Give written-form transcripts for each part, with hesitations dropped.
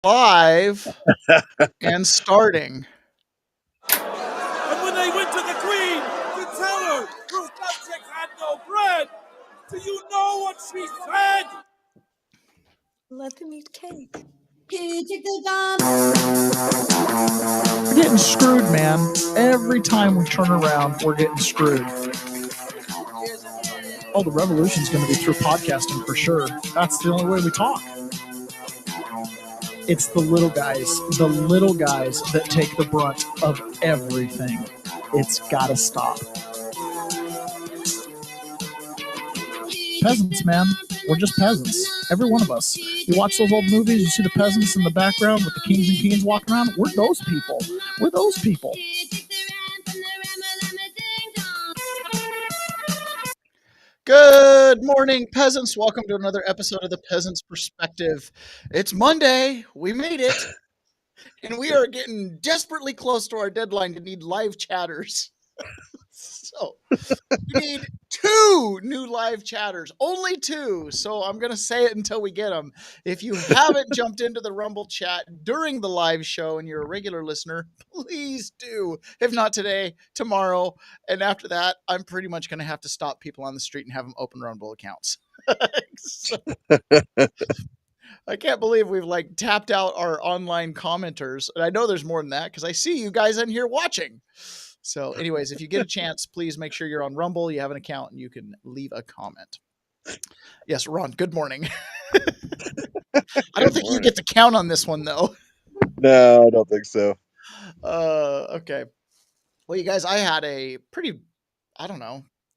Live and starting. And when they went to the queen to tell her her subjects had no bread, do you know what she said? Let them eat cake. We're getting screwed, man. Every time we turn around, we're getting screwed. Oh, the revolution's going to be through podcasting for sure. That's the only way we talk. It's the little guys that take the brunt of everything. It's got to stop. Peasants, man. We're just peasants. Every one of us. You watch those old movies, you see the peasants in the background with the kings and queens walking around. We're those people. We're those people. Good morning, peasants. Welcome to another episode of the Peasants Perspective. It's Monday. We made it. And we are getting desperately close to our deadline to need live chatters. So we need 2 new live chatters, only 2. So I'm going to say it until we get them. If you haven't jumped into the Rumble chat during the live show and you're a regular listener, please do. If not today, tomorrow. And after that, I'm pretty much going to have to stop people on the street and have them open Rumble accounts. So, I can't believe we've tapped out our online commenters. And I know there's more than that because I see you guys in here watching. So anyways, if you get a chance, please make sure you're on Rumble. You have an account and you can leave a comment. Yes, Ron, good morning. I don't think you get to count on this one, though. No, I don't think so. Okay. Well, you guys, I had a pretty,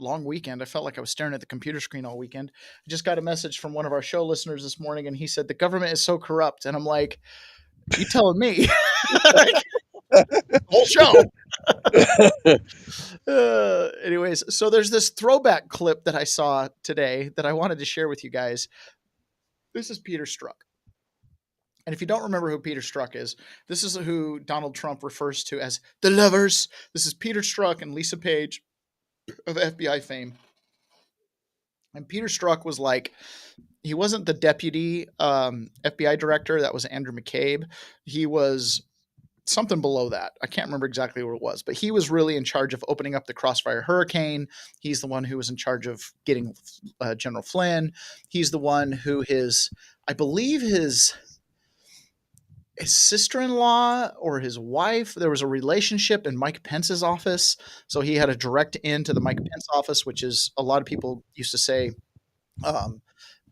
long weekend. I felt like I was staring at the computer screen all weekend. I just got a message from one of our show listeners this morning, and he said, the government is so corrupt. And I'm like, you telling me? Whole show. Anyways, so there's this throwback clip that I saw today that I wanted to share with you guys. This is Peter Strzok. And if you don't remember who Peter Strzok is, this is who Donald Trump refers to as the lovers. This is Peter Strzok and Lisa Page of FBI fame. And Peter Strzok was he wasn't the deputy FBI director. That was Andrew McCabe. He was something below that. I can't remember exactly what it was, but he was really in charge of opening up the Crossfire Hurricane. He's the one who was in charge of getting General Flynn. He's the one who I believe his sister-in-law or his wife, there was a relationship in Mike Pence's office. So he had a direct in to the Mike Pence office, which is a lot of people used to say,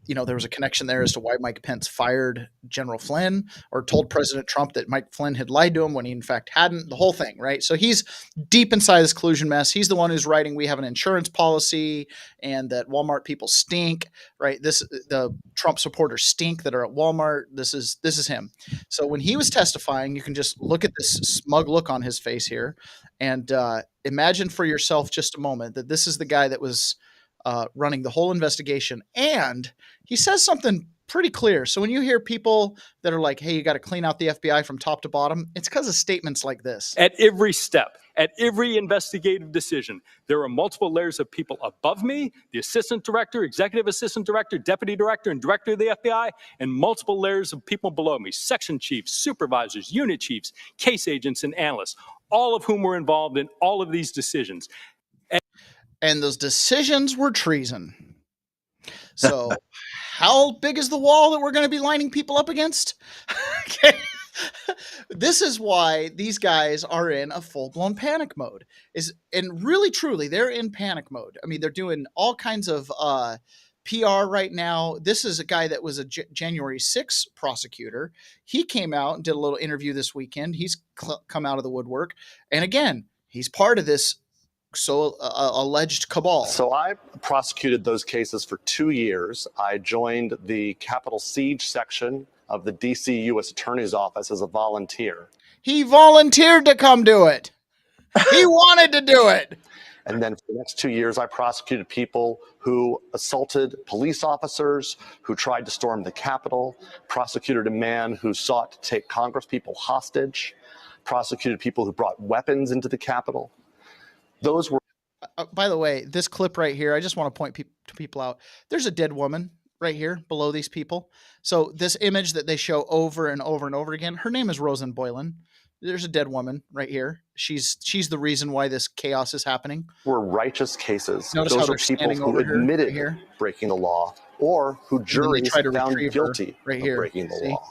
there was a connection there as to why Mike Pence fired General Flynn or told President Trump that Mike Flynn had lied to him when he in fact hadn't, the whole thing, right? So he's deep inside this collusion mess. He's the one who's writing, we have an insurance policy and that Walmart people stink, right? The Trump supporters stink that are at Walmart. This is him. So when he was testifying, you can just look at this smug look on his face here and imagine for yourself just a moment that this is the guy that was running the whole investigation. And he says something pretty clear. So when you hear people that are like, hey, you got to clean out the FBI from top to bottom, it's because of statements like this. At every step, at every investigative decision, there are multiple layers of people above me, the assistant director, executive assistant director, deputy director, and director of the FBI, and multiple layers of people below me, section chiefs, supervisors, unit chiefs, case agents, and analysts, all of whom were involved in all of these decisions. And those decisions were treason. So how big is the wall that we're going to be lining people up against? Okay. This is why these guys are in a full-blown panic mode. And really, truly, they're in panic mode. I mean, they're doing all kinds of PR right now. This is a guy that was a January 6th prosecutor. He came out and did a little interview this weekend. He's come out of the woodwork. And again, he's part of this alleged cabal. So I prosecuted those cases for 2 years. I joined the Capitol Siege section of the D.C. U.S. Attorney's Office as a volunteer. He volunteered to come do it. He wanted to do it. And then for the next 2 years, I prosecuted people who assaulted police officers, who tried to storm the Capitol, prosecuted a man who sought to take Congress people hostage, prosecuted people who brought weapons into the Capitol. Those were. By the way, this clip right here, I just want to point to people out. There's a dead woman right here below these people. So this image that they show over and over and over again, her name is Rosen Boylan. There's a dead woman right here. She's the reason why this chaos is happening. Were righteous cases. Notice how Those are they're people standing who over her, admitted right here. breaking the law, or who then they juries try to found retrieve her guilty right of here. breaking the See? law.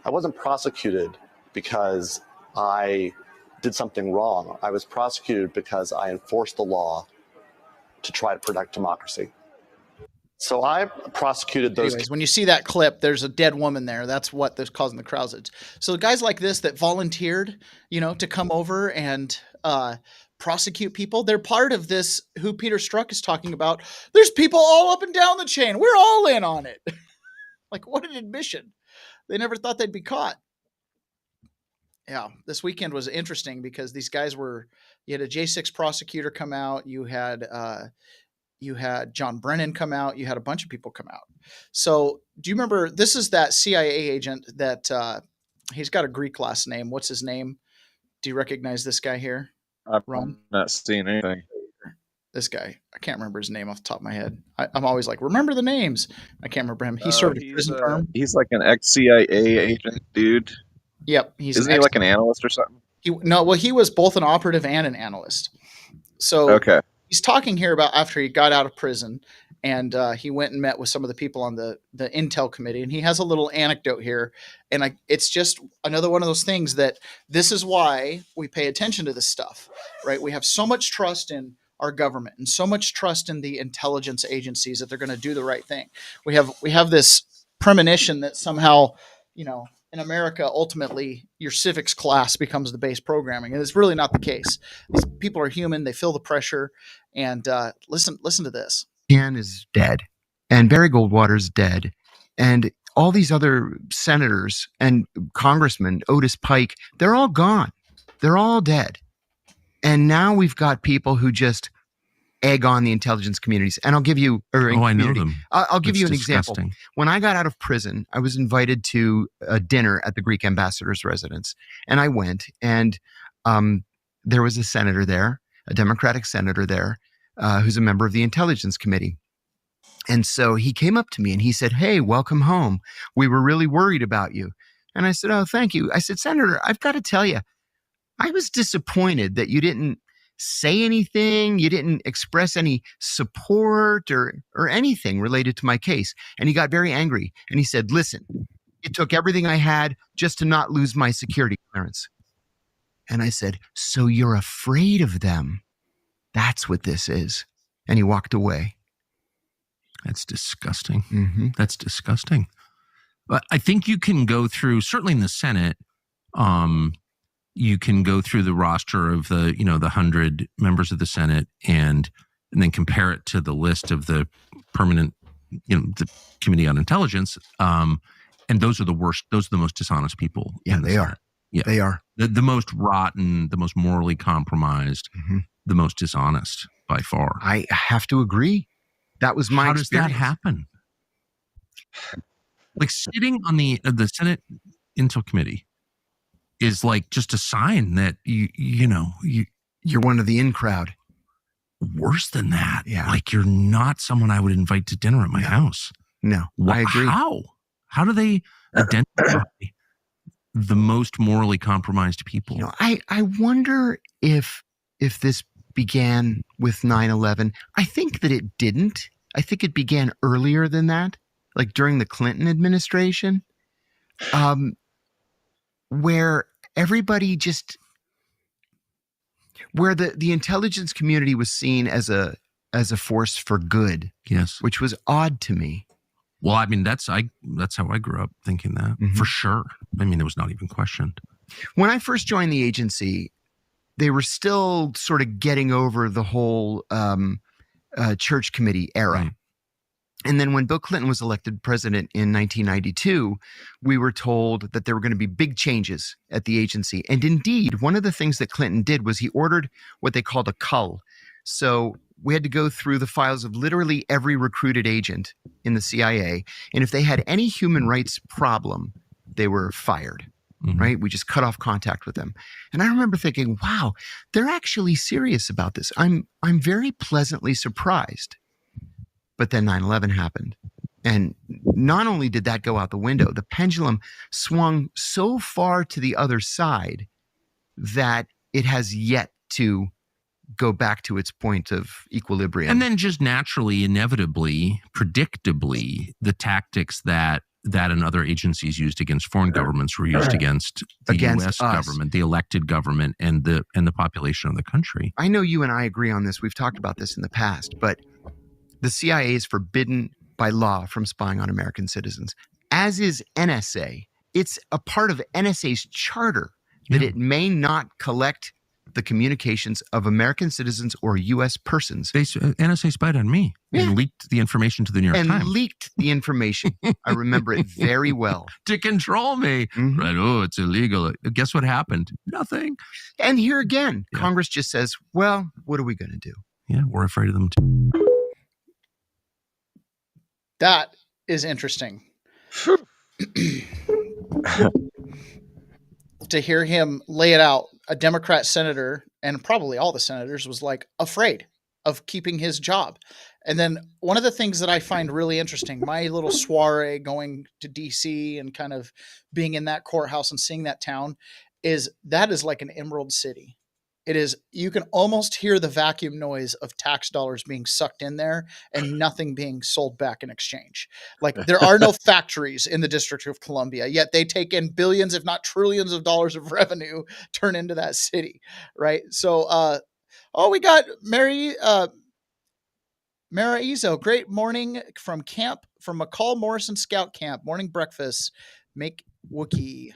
I wasn't prosecuted because I did something wrong. I was prosecuted because I enforced the law to try to protect democracy. So I prosecuted those. Anyways, when you see that clip, there's a dead woman there. That's what is causing the crowds. So guys like this that volunteered, to come over and prosecute people, they're part of this. Who Peter Strzok is talking about. There's people all up and down the chain. We're all in on it. Like, what an admission! They never thought they'd be caught. Yeah, this weekend was interesting because these guys were. You had a J6 prosecutor come out. You had John Brennan come out. You had a bunch of people come out. So do you remember, this is that CIA agent that he's got a Greek last name. What's his name? Do you recognize this guy here? I'm Ron? not seeing anything. This guy. I can't remember his name off the top of my head. I'm always like, remember the names. I can't remember him. He served a prison term. He's like an ex-CIA agent, dude. Yep. Isn't he like an analyst or something? He was both an operative and an analyst. So okay. He's talking here about after he got out of prison and he went and met with some of the people on the Intel committee. And he has a little anecdote here. And it's just another one of those things that this is why we pay attention to this stuff, right? We have so much trust in our government and so much trust in the intelligence agencies that they're going to do the right thing. We have this premonition that somehow, in America, ultimately your civics class becomes the base programming. And it's really not the case. These people are human. They feel the pressure. And listen to this. Han is dead, and Barry Goldwater's dead, and all these other senators and congressmen, Otis Pike, they're all gone. They're all dead. And now we've got people who just egg on the intelligence communities. And I'll give you, I know them. I'll give you an disgusting. example. When I got out of prison, I was invited to a dinner at the Greek ambassador's residence. And I went, and there was a senator there, a Democratic senator there, who's a member of the Intelligence Committee. And so he came up to me and he said, "Hey, welcome home. We were really worried about you." And I said, "Oh, thank you." I said, "Senator, I've got to tell you, I was disappointed that you didn't say anything. You didn't express any support or anything related to my case." And he got very angry. And he said, "Listen, it took everything I had just to not lose my security clearance." And I said, "So you're afraid of them? That's what this is." And he walked away. That's disgusting. Mm-hmm. That's disgusting. But I think you can go through, certainly in the Senate, you can go through the roster of the 100 members of the Senate and then compare it to the list of the permanent, the Committee on Intelligence. And those are the worst. Those are the most dishonest people. Yeah, they are. Yeah, they are. The most rotten, the most morally compromised, the most dishonest by far. I have to agree. That was my experience. How does that happen? Like sitting on the Senate Intel Committee is like just a sign that you're one of the in crowd. Worse than that, yeah. Like you're not someone I would invite to dinner at my house. No, I agree. How do they identify the most morally compromised people? I wonder if this began with 9/11. I think that it didn't. I think it began earlier than that, like during the Clinton administration, where everybody where the intelligence community was seen as a force for good. Yes, which was odd to me. Well, I mean, that's how I grew up thinking that, for sure. I mean, it was not even questioned. When I first joined the agency, they were still sort of getting over the whole church committee era. Right. And then when Bill Clinton was elected president in 1992, we were told that there were going to be big changes at the agency. And indeed, one of the things that Clinton did was he ordered what they called a cull. So we had to go through the files of literally every recruited agent in the CIA. And if they had any human rights problem, they were fired. Right? We just cut off contact with them. And I remember thinking, wow, they're actually serious about this. I'm very pleasantly surprised. But then 9/11 happened. And not only did that go out the window, the pendulum swung so far to the other side that it has yet to go back to its point of equilibrium. And then just naturally, inevitably, predictably, the tactics that and other agencies used against foreign governments were used against the U.S. government, the elected government, and the population of the country. I know you and I agree on this. We've talked about this in the past, but the CIA is forbidden by law from spying on American citizens, as is NSA. It's a part of NSA's charter that it may not collect the communications of American citizens or U.S. persons. NSA spied on me and leaked the information to the New York Times. Leaked the information. I remember it very well. To control me. Mm-hmm. Right. Oh, it's illegal. Guess what happened? Nothing. And here again, Congress just says, well, what are we going to do? Yeah, we're afraid of them too. That is interesting. To hear him lay it out, a Democrat senator, and probably all the senators, was like afraid of keeping his job. And then one of the things that I find really interesting, my little soiree going to DC and kind of being in that courthouse and seeing that town, is that is like an emerald city. It is, you can almost hear the vacuum noise of tax dollars being sucked in there and nothing being sold back in exchange. Like, there are no factories in the District of Columbia, yet they take in billions, if not trillions of dollars of revenue turn into that city. Right. So, we got Maraizo. Great morning from McCall Morrison Scout Camp. Morning breakfast. Make Wookiee.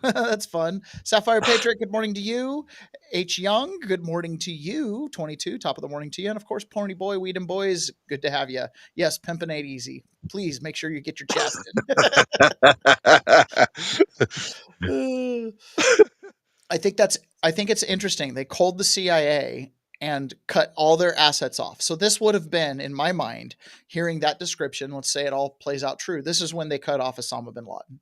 That's fun. Sapphire Patriot, good morning to you. H. Young, good morning to you. 22, top of the morning to you. And of course, Porny Boy, Weedham Boys, good to have you. Yes, pimpin' ain't easy. Please make sure you get your chest in. I think it's interesting. They called the CIA and cut all their assets off. So this would have been, in my mind, hearing that description, let's say it all plays out true. This is when they cut off Osama bin Laden.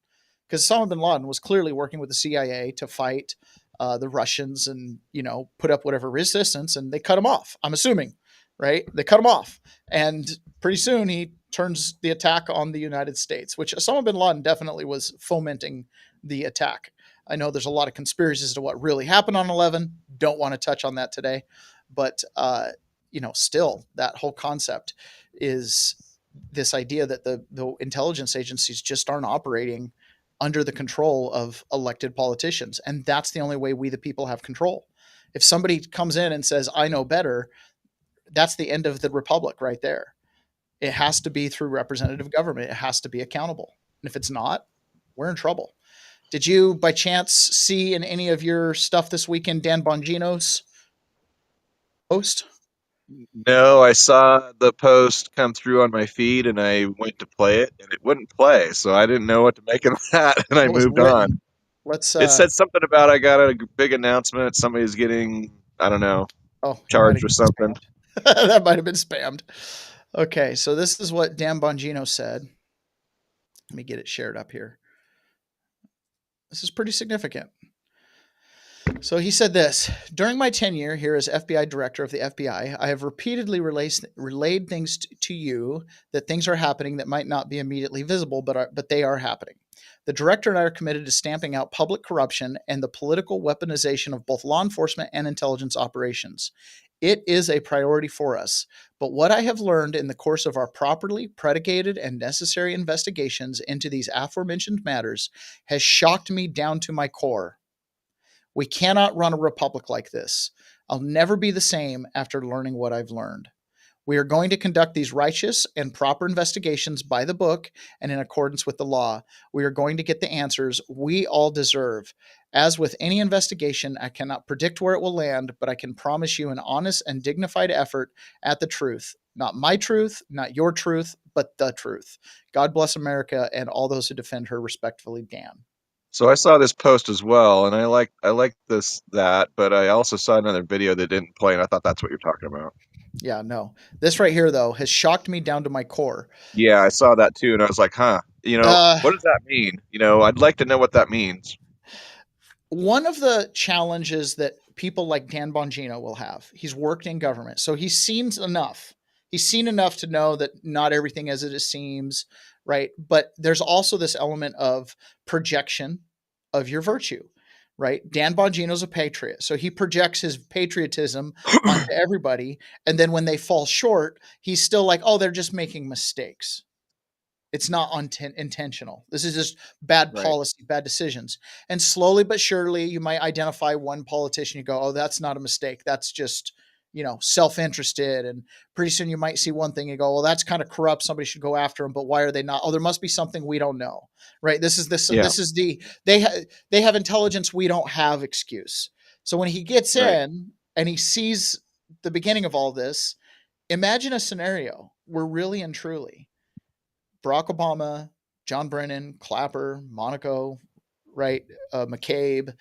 Because Osama bin Laden was clearly working with the CIA to fight the Russians and, put up whatever resistance, and they cut him off. I'm assuming, right? They cut him off. And pretty soon he turns the attack on the United States, which Osama bin Laden definitely was fomenting the attack. I know there's a lot of conspiracies as to what really happened on 11. Don't want to touch on that today. But, still, that whole concept is this idea that the intelligence agencies just aren't operating under the control of elected politicians. And that's the only way we, the people, have control. If somebody comes in and says, I know better, that's the end of the republic right there. It has to be through representative government. It has to be accountable. And if it's not, we're in trouble. Did you, by chance, see in any of your stuff this weekend Dan Bongino's post? No, I saw the post come through on my feed and I went to play it and it wouldn't play. So I didn't know what to make of that and I moved on. It said something about I got a big announcement. Somebody's getting, I don't know, charged or something. That might have been spammed. Okay, so this is what Dan Bongino said. Let me get it shared up here. This is pretty significant. So he said this: during my tenure here as FBI director of the FBI, I have repeatedly relayed things to you that things are happening that might not be immediately visible, but they are happening. The director and I are committed to stamping out public corruption and the political weaponization of both law enforcement and intelligence operations. It is a priority for us, but what I have learned in the course of our properly predicated and necessary investigations into these aforementioned matters has shocked me down to my core. We cannot run a republic like this. I'll never be the same after learning what I've learned. We are going to conduct these righteous and proper investigations by the book and in accordance with the law. We are going to get the answers we all deserve. As with any investigation, I cannot predict where it will land, but I can promise you an honest and dignified effort at the truth. Not my truth, not your truth, but the truth. God bless America and all those who defend her. Respectfully, Dan. So I saw this post as well, and I like that, but I also saw another video that didn't play, and I thought that's what you're talking about. Yeah, no. This right here, though, has shocked me down to my core. Yeah, I saw that too, and I was like, what does that mean? I'd like to know what that means. One of the challenges that people like Dan Bongino will have, he's worked in government, so he's seen enough. He's seen enough to know that not everything as it seems, right? But there's also this element of projection of your virtue, right? Dan Bongino's a patriot, so he projects his patriotism onto everybody, and then when they fall short, he's still like, "Oh, they're just making mistakes. It's not intentional. This is just bad Right. policy, bad decisions." And slowly but surely, you might identify one politician. You go, "Oh, that's not a mistake. That's just, self-interested." And pretty soon you might see one thing and go, "Well, that's kind of corrupt. Somebody should go after him." But why are they not? Oh, there must be something we don't know, right? This is this. Yeah. This is they have intelligence we don't have excuse. So when he gets Right. in and he sees the beginning of all this, imagine a scenario where really and truly Barack Obama, John Brennan, Clapper, Monaco, right, McCabe,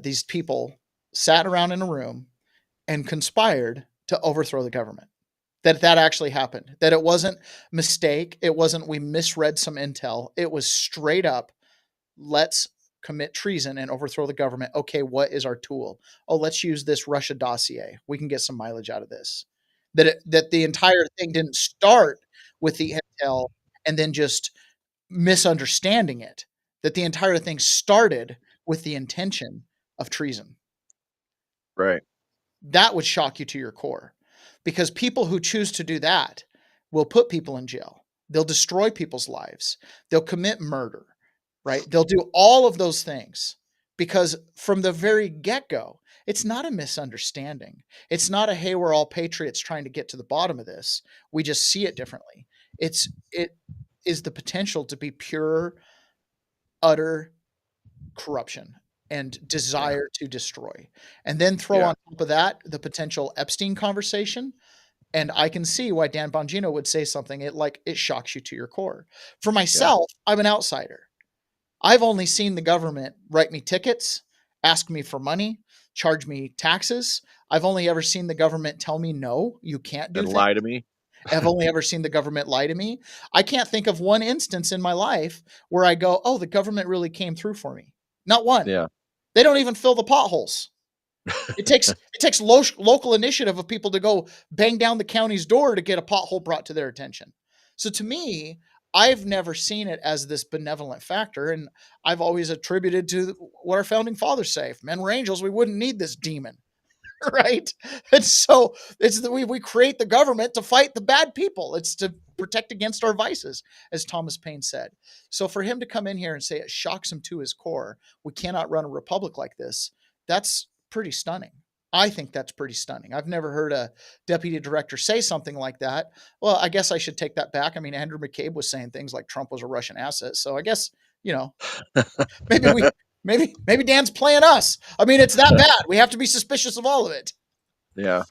these people sat around in a room and conspired to overthrow the government. That actually happened. That it wasn't mistake. It wasn't we misread some intel. It was straight up, let's commit treason and overthrow the government. Okay, what is our tool? Oh, let's use this Russia dossier. We can get some mileage out of this. That the entire thing didn't start with the intel and then just misunderstanding it. That the entire thing started with the intention of treason. Right. That would shock you to your core, because people who choose to do that will put people in jail. They'll destroy people's lives. They'll commit murder, right? They'll do all of those things because from the very get-go, it's not a misunderstanding. It's not a, hey, we're all patriots trying to get to the bottom of this. We just see it differently. It is the potential to be pure, utter corruption and desire to destroy. And then throw on top of that the potential Epstein conversation. And I can see why Dan Bongino would say something it shocks you to your core. For myself, I'm an outsider. I've only seen the government write me tickets, ask me for money, charge me taxes. I've only ever seen the government tell me, no, you can't do And things. lie to me. I've only ever seen the government lie to me. I can't think of one instance in my life where I go, oh, the government really came through for me. Not one. Yeah. They don't even fill the potholes. It takes local initiative of people to go bang down the county's door to get a pothole brought to their attention. So to me, I've never seen it as this benevolent factor, and I've always attributed to what our founding fathers say: if men were angels, we wouldn't need this demon, right? And so it's that we create the government to fight the bad people. It's to protect against our vices, as Thomas Paine said. So for him to come in here and say it shocks him to his core, we cannot run a republic like this, that's pretty stunning. I think that's pretty stunning. I've never heard a deputy director say something like that. Well, I guess I should take that back. I mean, Andrew McCabe was saying things like Trump was a Russian asset. So I guess, maybe Dan's playing us. I mean, it's that bad. We have to be suspicious of all of it. Yeah.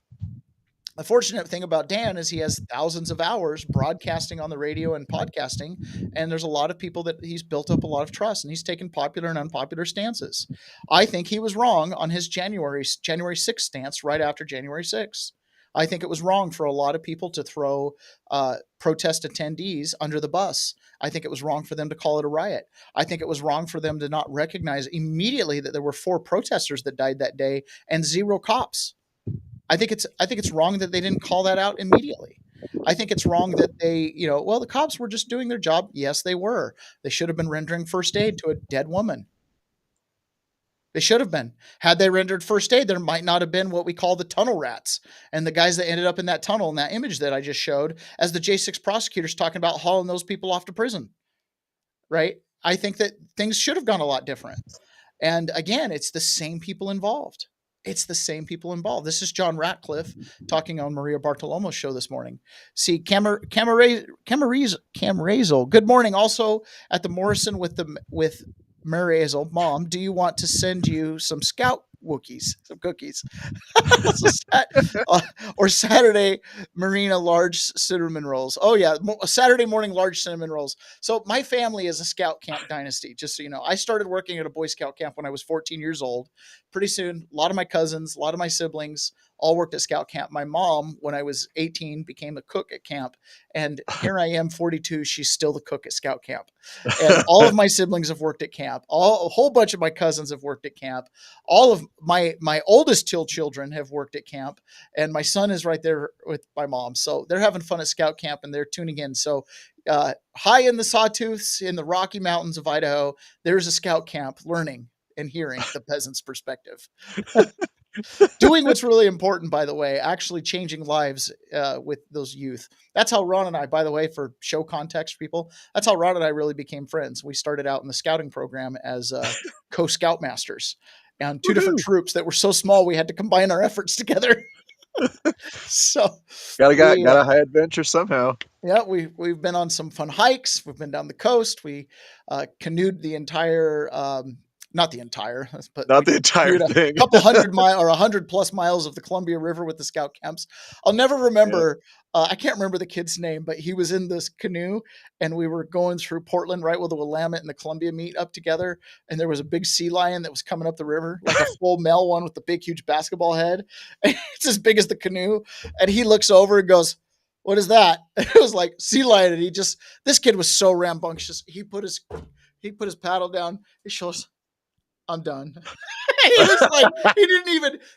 The fortunate thing about Dan is he has thousands of hours broadcasting on the radio and podcasting, and there's a lot of people that he's built up a lot of trust, and he's taken popular and unpopular stances. I think he was wrong on his January 6th stance right after January 6th. I think it was wrong for a lot of people to throw protest attendees under the bus. I think it was wrong for them to call it a riot. I think it was wrong for them to not recognize immediately that there were 4 protesters that died that day and 0 cops. I think it's wrong that they didn't call that out immediately. I think it's wrong that they, the cops were just doing their job. Yes, they were. They should have been rendering first aid to a dead woman. They should have been. Had they rendered first aid, there might not have been what we call the tunnel rats and the guys that ended up in that tunnel in that image that I just showed as the J6 prosecutors talking about hauling those people off to prison. Right? I think that things should have gone a lot different. And again, it's the same people involved. It's the same people involved. This is John Ratcliffe talking on Maria Bartolomo's show this morning. See, Camarezel, good morning. Also at the Morrison with Marezel, Mom, do you want to send you some Scout Wookiees, some cookies? Or Saturday Marina large cinnamon rolls. Oh yeah, Saturday morning large cinnamon rolls. So my family is a Scout camp dynasty, just so you know. I started working at a Boy Scout camp when I was 14 years old. Pretty soon, a lot of my cousins, a lot of my siblings all worked at scout camp. My mom, when I was 18, became a cook at camp. And here I am, 42. She's still the cook at scout camp. And all of my siblings have worked at camp. A whole bunch of my cousins have worked at camp. All of my oldest children have worked at camp. And my son is right there with my mom. So they're having fun at scout camp and they're tuning in. So high in the Sawtooths, in the Rocky Mountains of Idaho, there's a scout camp learning and hearing the peasant's perspective. Doing what's really important, by the way, actually changing lives with those youth. That's how Ron and I, by the way, for show context people, that's how Ron and I really became friends. We started out in the scouting program as co-scoutmasters and two different troops that were so small we had to combine our efforts together. So gotta high adventure somehow. Yeah, we've been on some fun hikes. We've been down the coast. We canoed the entire, not the entire, but not the entire thing. A couple 100+ miles of the Columbia River with the scout camps. I'll never remember. I can't remember the kid's name, but he was in this canoe, and we were going through Portland, right where the Willamette and the Columbia meet up together. And there was a big sea lion that was coming up the river, like a full male one with the big, huge basketball head. It's as big as the canoe, and he looks over and goes, "What is that?" It was like sea lion. And this kid was so rambunctious. He put his paddle down. He shows, "I'm done." He was like,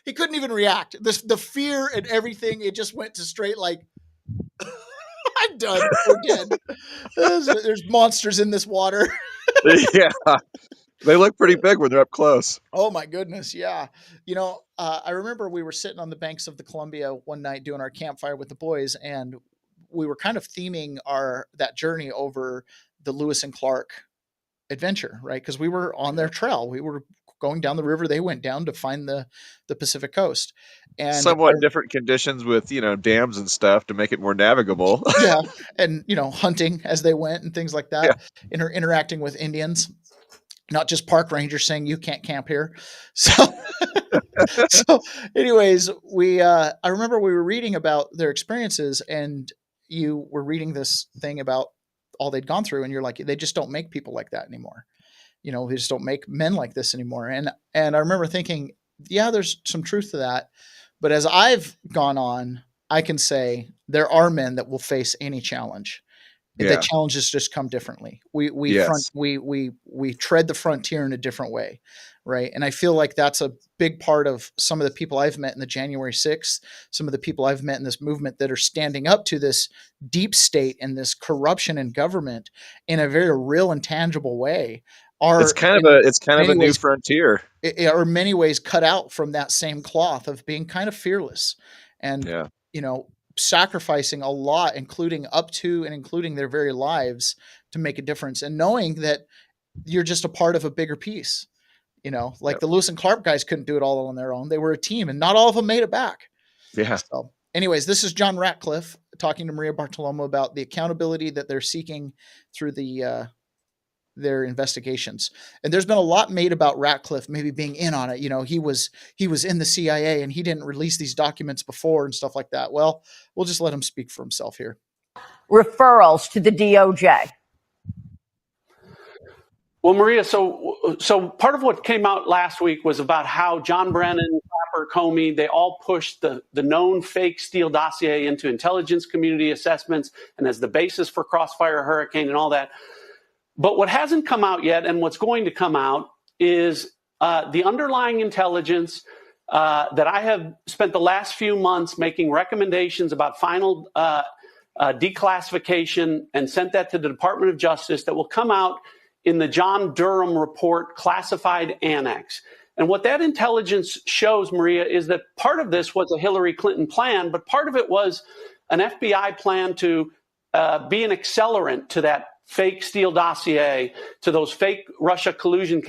he couldn't even react. The fear and everything, it just went to straight like, "I'm done. We're dead. There's monsters in this water." Yeah. They look pretty big when they're up close. Oh my goodness. Yeah. I remember we were sitting on the banks of the Columbia one night doing our campfire with the boys, and we were kind of theming that journey over the Lewis and Clark adventure, right? Because we were on their trail. We were going down the river they went down to find the Pacific coast. And somewhat different conditions with, dams and stuff to make it more navigable. Yeah. And, hunting as they went and things like that. Yeah. Interacting with Indians. Not just park rangers saying you can't camp here. So anyways, I remember we were reading about their experiences, and you were reading this thing about all they'd gone through, and you're like, they just don't make people like that anymore. They just don't make men like this anymore. And I remember thinking, yeah, there's some truth to that. But as I've gone on, I can say there are men that will face any challenge. The challenges just come differently. We tread the frontier in a different way, right? And I feel like that's a big part of some of the people I've met in the January 6th, some of the people I've met in this movement that are standing up to this deep state and this corruption in government in a very real and tangible way. It's kind of a new frontier. Are in many ways cut out from that same cloth of being kind of fearless and sacrificing a lot, including their very lives to make a difference, and knowing that you're just a part of a bigger piece. The Lewis and Clark guys couldn't do it all on their own. They were a team, and not all of them made it back. Yeah. So anyways, this is John Ratcliffe talking to Maria Bartiromo about the accountability that they're seeking through their investigations. And there's been a lot made about Ratcliffe maybe being in on it. He was in the CIA and he didn't release these documents before and stuff like that. Well, we'll just let him speak for himself here. Referrals to the DOJ. Well, Maria, so part of what came out last week was about how John Brennan, Clapper, Comey, they all pushed the known fake Steele dossier into intelligence community assessments and as the basis for Crossfire Hurricane and all that. But what hasn't come out yet, and what's going to come out, is the underlying intelligence that I have spent the last few months making recommendations about final declassification and sent that to the Department of Justice that will come out in the John Durham report classified annex. And what that intelligence shows, Maria, is that part of this was a Hillary Clinton plan, but part of it was an FBI plan to be an accelerant to that fake Steele dossier, to those fake Russia collusion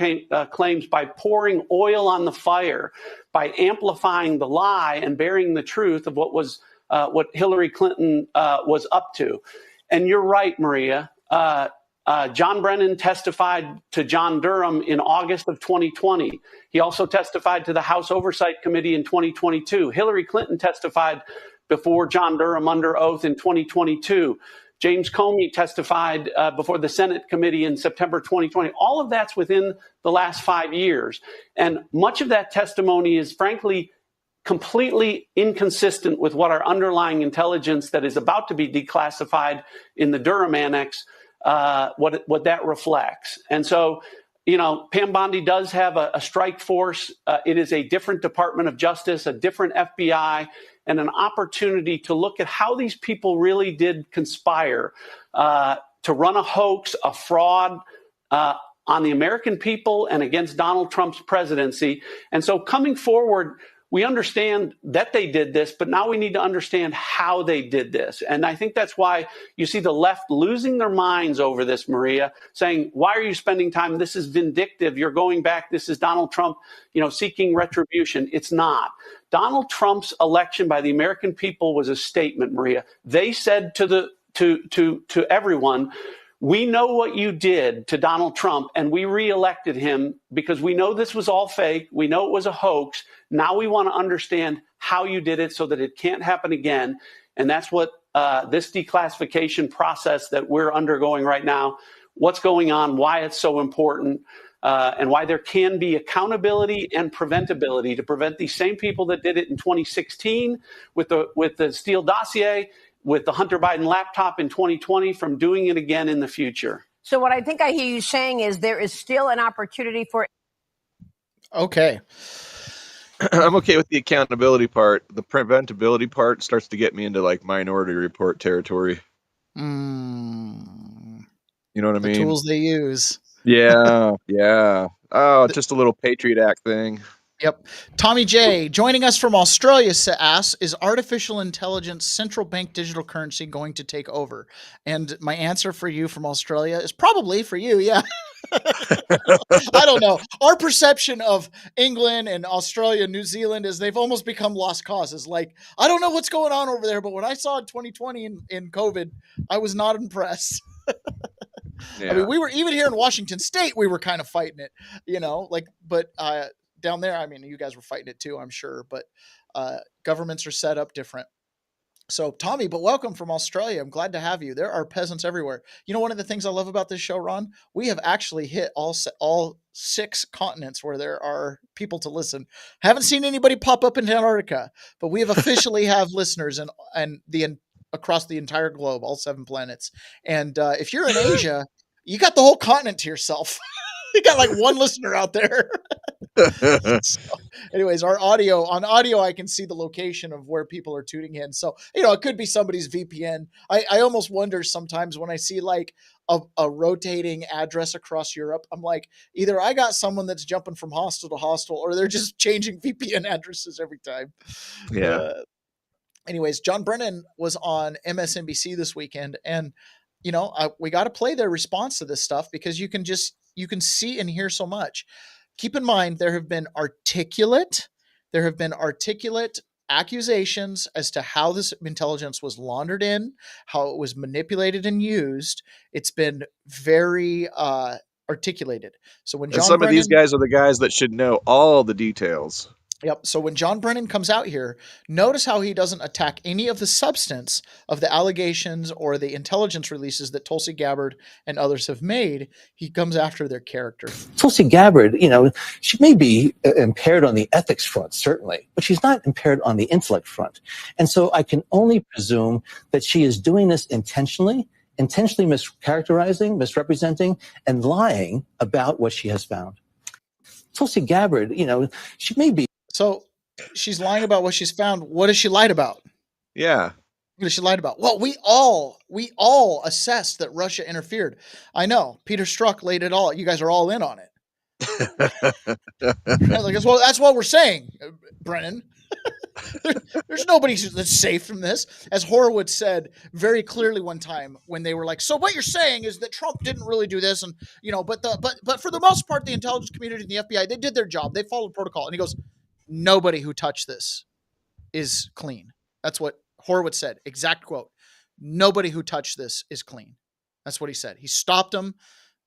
claims by pouring oil on the fire, by amplifying the lie and burying the truth of what Hillary Clinton was up to. And you're right, Maria. John Brennan testified to John Durham in August of 2020. He also testified to the House Oversight Committee in 2022. Hillary Clinton testified before John Durham under oath in 2022. James Comey testified before the Senate committee in September 2020. All of that's within the last 5 years. And much of that testimony is frankly completely inconsistent with what our underlying intelligence that is about to be declassified in the Durham Annex, what that reflects. And so, Pam Bondi does have a strike force. It is a different Department of Justice, a different FBI, and an opportunity to look at how these people really did conspire to run a hoax, a fraud on the American people and against Donald Trump's presidency. And so coming forward, we understand that they did this, but now we need to understand how they did this. And I think that's why you see the left losing their minds over this, Maria, saying, why are you spending time? This is vindictive. You're going back. This is Donald Trump, seeking retribution. It's not. Donald Trump's election by the American people was a statement, Maria. They said to everyone, we know what you did to Donald Trump, and we reelected him because we know this was all fake. We know it was a hoax. Now we want to understand how you did it so that it can't happen again. And that's what this declassification process that we're undergoing right now, what's going on, why it's so important, and why there can be accountability and preventability to prevent these same people that did it in 2016 with the Steele dossier, with the Hunter Biden laptop in 2020 from doing it again in the future. So what I think I hear you saying is there is still an opportunity for. Okay. I'm okay with the accountability part. The preventability part starts to get me into like Minority Report territory. You know what I mean? The tools they use. Yeah. Yeah. Oh, just a little Patriot Act thing. Yep. Tommy J, joining us from Australia, asks, is artificial intelligence central bank digital currency going to take over? And my answer for you from Australia is probably for you, yeah. I don't know. Our perception of England and Australia, New Zealand is they've almost become lost causes. Like, I don't know what's going on over there, but when I saw in 2020 in COVID, I was not impressed. Yeah. I mean, we were, even here in Washington State, we were kind of fighting it, but down there, I mean, you guys were fighting it too, I'm sure, but governments are set up different. So, Tommy, but welcome from Australia. I'm glad to have you. There are peasants everywhere. One of the things I love about this show, Ron, we have actually hit all 6 continents where there are people to listen. Haven't seen anybody pop up in Antarctica, but we have officially have listeners and across the entire globe, all 7 planets. And if you're in Asia, you got the whole continent to yourself. You got like 1 listener out there. So, anyways, on audio, I can see the location of where people are tuning in. So, it could be somebody's VPN. I almost wonder sometimes when I see like a rotating address across Europe, I'm like, either I got someone that's jumping from hostel to hostel, or they're just changing VPN addresses every time. Yeah. Anyways, John Brennan was on MSNBC this weekend, and we got to play their response to this stuff because you can see and hear so much. Keep in mind, there have been articulate accusations as to how this intelligence was laundered in, how it was manipulated and used. It's been very articulated. So when some of these guys are the guys that should know all the details. Yep. So when John Brennan comes out here, notice how he doesn't attack any of the substance of the allegations or the intelligence releases that Tulsi Gabbard and others have made. He comes after their character. Tulsi Gabbard, she may be impaired on the ethics front, certainly, but she's not impaired on the intellect front. And so I can only presume that she is doing this intentionally mischaracterizing, misrepresenting, and lying about what she has found. Tulsi Gabbard, she may be. So she's lying about what she's found. What has she lied about? Yeah. What has she lied about? Well, we all assessed that Russia interfered. I know. Peter Strzok laid it all. You guys are all in on it. That's what we're saying, Brennan. There's nobody that's safe from this. As Horowitz said very clearly one time when they were like, so what you're saying is that Trump didn't really do this, and but for the most part, the intelligence community and the FBI, they did their job. They followed protocol. And he goes, nobody who touched this is clean. That's what Horowitz said. Exact quote. Nobody who touched this is clean. That's what he said. He stopped him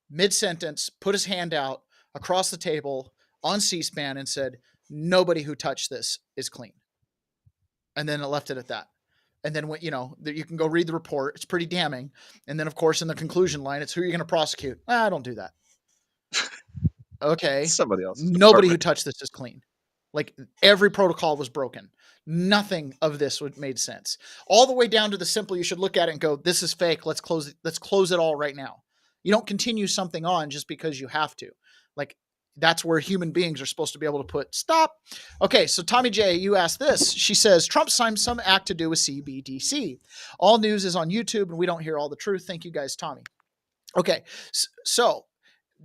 mid-sentence, put his hand out across the table on C-SPAN and said, nobody who touched this is clean. And then it left it at that. And then when you can go read the report. It's pretty damning. And then, of course, in the conclusion line, it's who you're going to prosecute. Don't do that. Okay. Somebody else. Nobody who touched this is clean. Like every protocol was broken. Nothing of this made sense. All the way down to the simple, you should look at it and go, this is fake. Let's close it. Let's close it all right now. You don't continue something on just because you have to. Like that's where human beings are supposed to be able to put stop. Okay, so Tommy J, you asked this. She says, Trump signed some act to do with CBDC. All news is on YouTube and we don't hear all the truth. Thank you guys, Tommy. Okay, so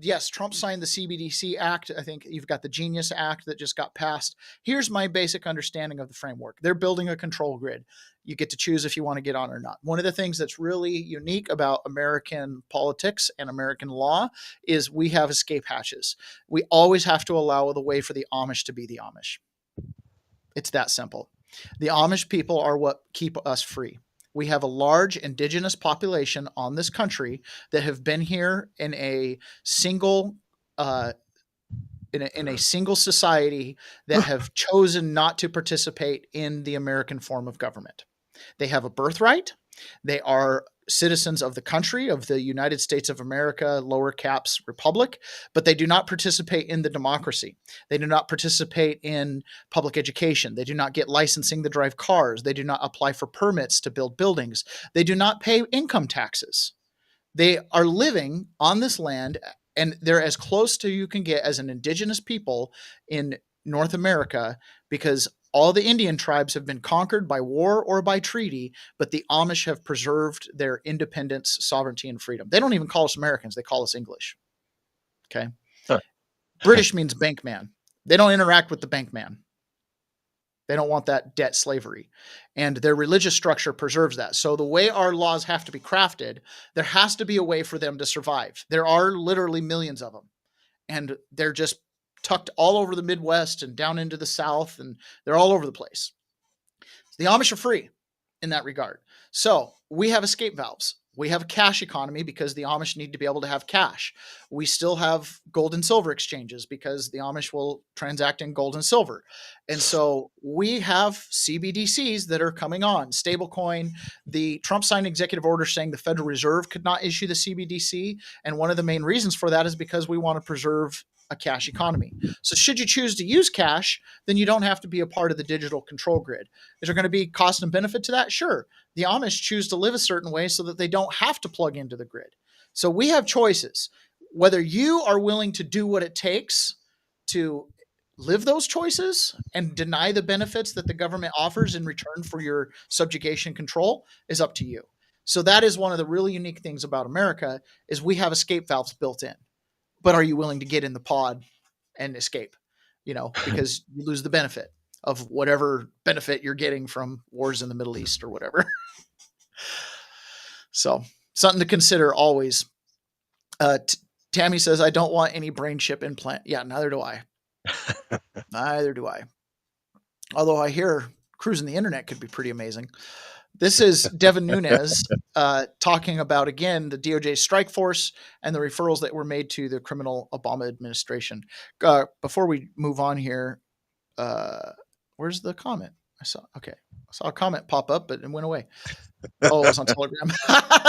yes, Trump signed the CBDC Act. I think you've got the Genius Act that just got passed. Here's my basic understanding of the framework. They're building a control grid. You get to choose if you want to get on or not. One of the things that's really unique about American politics and American law is we have escape hatches. We always have to allow the way for the Amish to be the Amish. It's that simple. The Amish people are what keep us free. We have a large indigenous population on this country that have been here in a single in a single society that have chosen not to participate in the American form of government. They have a birthright. They are citizens of the country, of the United States of America, lower caps republic, but they do not participate in the democracy. They do not participate in public education. They do not get licensing to drive cars. They do not apply for permits to build buildings. They do not pay income taxes. They are living on this land, and they're as close to you can get as an indigenous people in North America, because all the Indian tribes have been conquered by war or by treaty, but the Amish have preserved their independence, sovereignty, and freedom. They don't even call us Americans. They call us English. Okay. Huh. British means bank man. They don't interact with the bank man. They don't want that debt slavery. And their religious structure preserves that. So the way our laws have to be crafted, there has to be a way for them to survive. There are literally millions of them. And they're just tucked all over the Midwest and down into the South, and they're all over the place. The Amish are free in that regard. So we have escape valves. We have a cash economy because the Amish need to be able to have cash. We still have gold and silver exchanges because the Amish will transact in gold and silver. And so we have CBDCs that are coming on. Stablecoin, the Trump signed executive order saying the Federal Reserve could not issue the CBDC. And one of the main reasons for that is because we want to preserve a cash economy. So should you choose to use cash, then you don't have to be a part of the digital control grid. Is there going to be cost and benefit to that? Sure. The Amish choose to live a certain way so that they don't have to plug into the grid. So we have choices. Whether you are willing to do what it takes to live those choices and deny the benefits that the government offers in return for your subjugation control is up to you. So that is one of the really unique things about America is we have escape valves built in. But are you willing to get in the pod and escape? Because you lose the benefit of whatever benefit you're getting from wars in the Middle East or whatever. So something to consider always. Tammy says, I don't want any brain chip implant. Yeah, neither do I. Neither do I. Although I hear cruising the internet could be pretty amazing. This is Devin Nunes talking about, again, the DOJ strike force and the referrals that were made to the criminal Obama administration. Before we move on here, where's the comment? I saw a comment pop up, but it went away. Oh, it was on Telegram.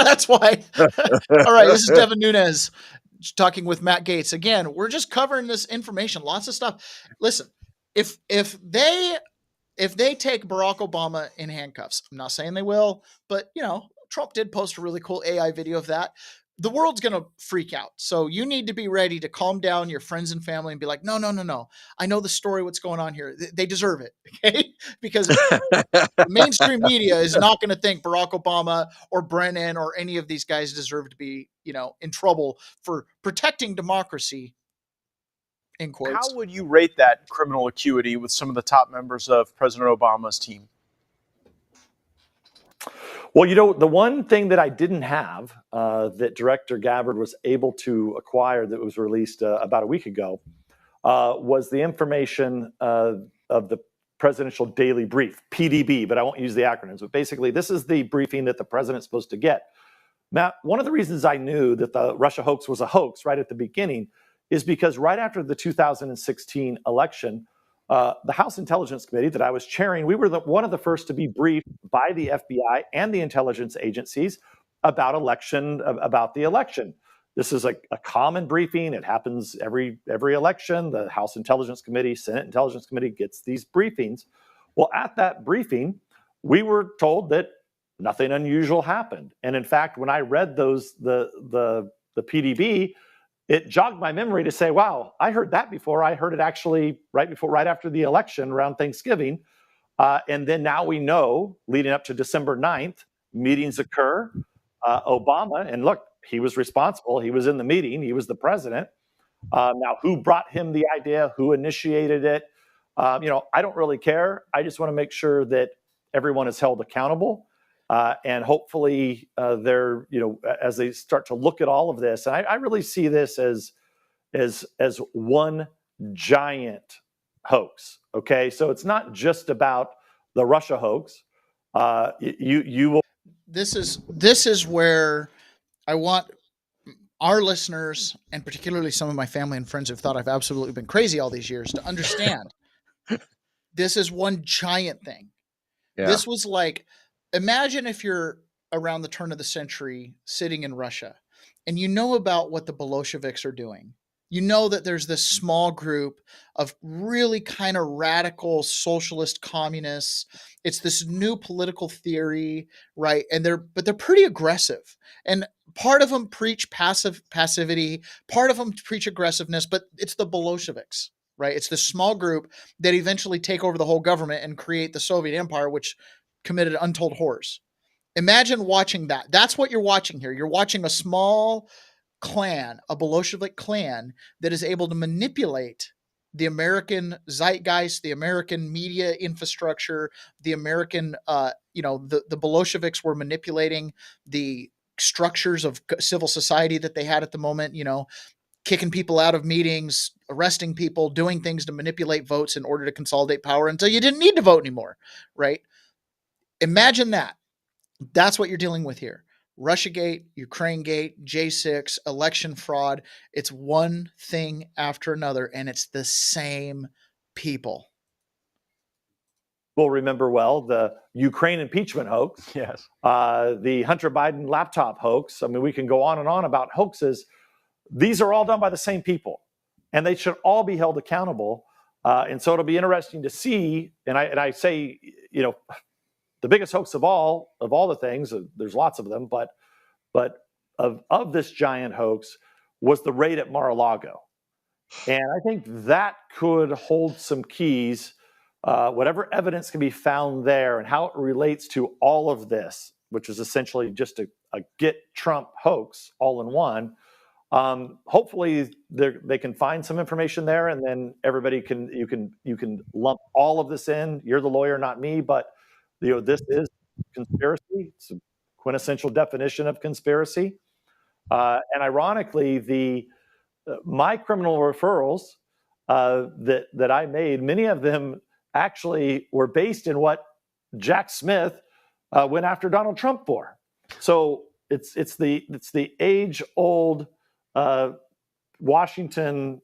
That's why. All right, this is Devin Nunes talking with Matt Gaetz. Again, we're just covering this information, lots of stuff. Listen, if they take Barack Obama in handcuffs, I'm not saying they will, but Trump did post a really cool AI video of that. The world's going to freak out. So you need to be ready to calm down your friends and family and be like, no. I know the story, what's going on here. They deserve it. Okay. Because the mainstream media is not going to think Barack Obama or Brennan or any of these guys deserve to be, in trouble for protecting democracy. In quotes. How would you rate that criminal acuity with some of the top members of President Obama's team? Well, the one thing that I didn't have that Director Gabbard was able to acquire that was released about a week ago was the information of the Presidential Daily Brief, PDB, but I won't use the acronyms. But basically, this is the briefing that the president's supposed to get. Now, one of the reasons I knew that the Russia hoax was a hoax right at the beginning is because right after the 2016 election, the House Intelligence Committee that I was chairing, we were one of the first to be briefed by the FBI and the intelligence agencies about the election. This is a common briefing. It happens every election. The House Intelligence Committee, Senate Intelligence Committee gets these briefings. Well, at that briefing, we were told that nothing unusual happened. And in fact, when I read the PDB, it jogged my memory to say, wow, I heard that before. I heard it actually right after the election around Thanksgiving. And then now we know, leading up to December 9th, meetings occur. Obama, and look, he was responsible. He was in the meeting. He was the president. Now, who brought him the idea? Who initiated it? I don't really care. I just want to make sure that everyone is held accountable. And hopefully they're, as they start to look at all of this, and I really see this as one giant hoax. Okay, so it's not just about the Russia hoax. You will. This is where I want our listeners, and particularly some of my family and friends who've thought I've absolutely been crazy all these years, to understand this is one giant thing. Yeah. This was like, imagine if you're around the turn of the century sitting in Russia and you know about what the Bolsheviks are doing. You know that there's this small group of really kind of radical socialist communists. It's this new political theory, right? And they're pretty aggressive. And part of them preach passivity, part of them preach aggressiveness, but it's the Bolsheviks, right? It's this small group that eventually take over the whole government and create the Soviet Empire, which committed untold horrors. Imagine watching that. That's what you're watching here. You're watching a small clan, a Bolshevik clan that is able to manipulate the American zeitgeist, the American media infrastructure, the American, the Bolsheviks were manipulating the structures of civil society that they had at the moment, kicking people out of meetings, arresting people, doing things to manipulate votes in order to consolidate power until you didn't need to vote anymore, right? Imagine that. That's what you're dealing with here. Russiagate, Ukrainegate, J6, election fraud. It's one thing after another, and it's the same people. We'll remember well the Ukraine impeachment hoax. Yes. The Hunter Biden laptop hoax. I mean, we can go on and on about hoaxes. These are all done by the same people, and they should all be held accountable. And so it'll be interesting to see. And I say, the biggest hoax of all the things, there's lots of them, but of this giant hoax was the raid at Mar-a-Lago. And I think that could hold some keys, whatever evidence can be found there and how it relates to all of this, which is essentially just a get Trump hoax all in one. Hopefully they can find some information there, and then everybody you can lump all of this in. You're the lawyer, not me, but this is conspiracy. It's a quintessential definition of conspiracy. And ironically, my criminal referrals that I made, many of them actually were based in what Jack Smith went after Donald Trump for. So it's the age-old Washington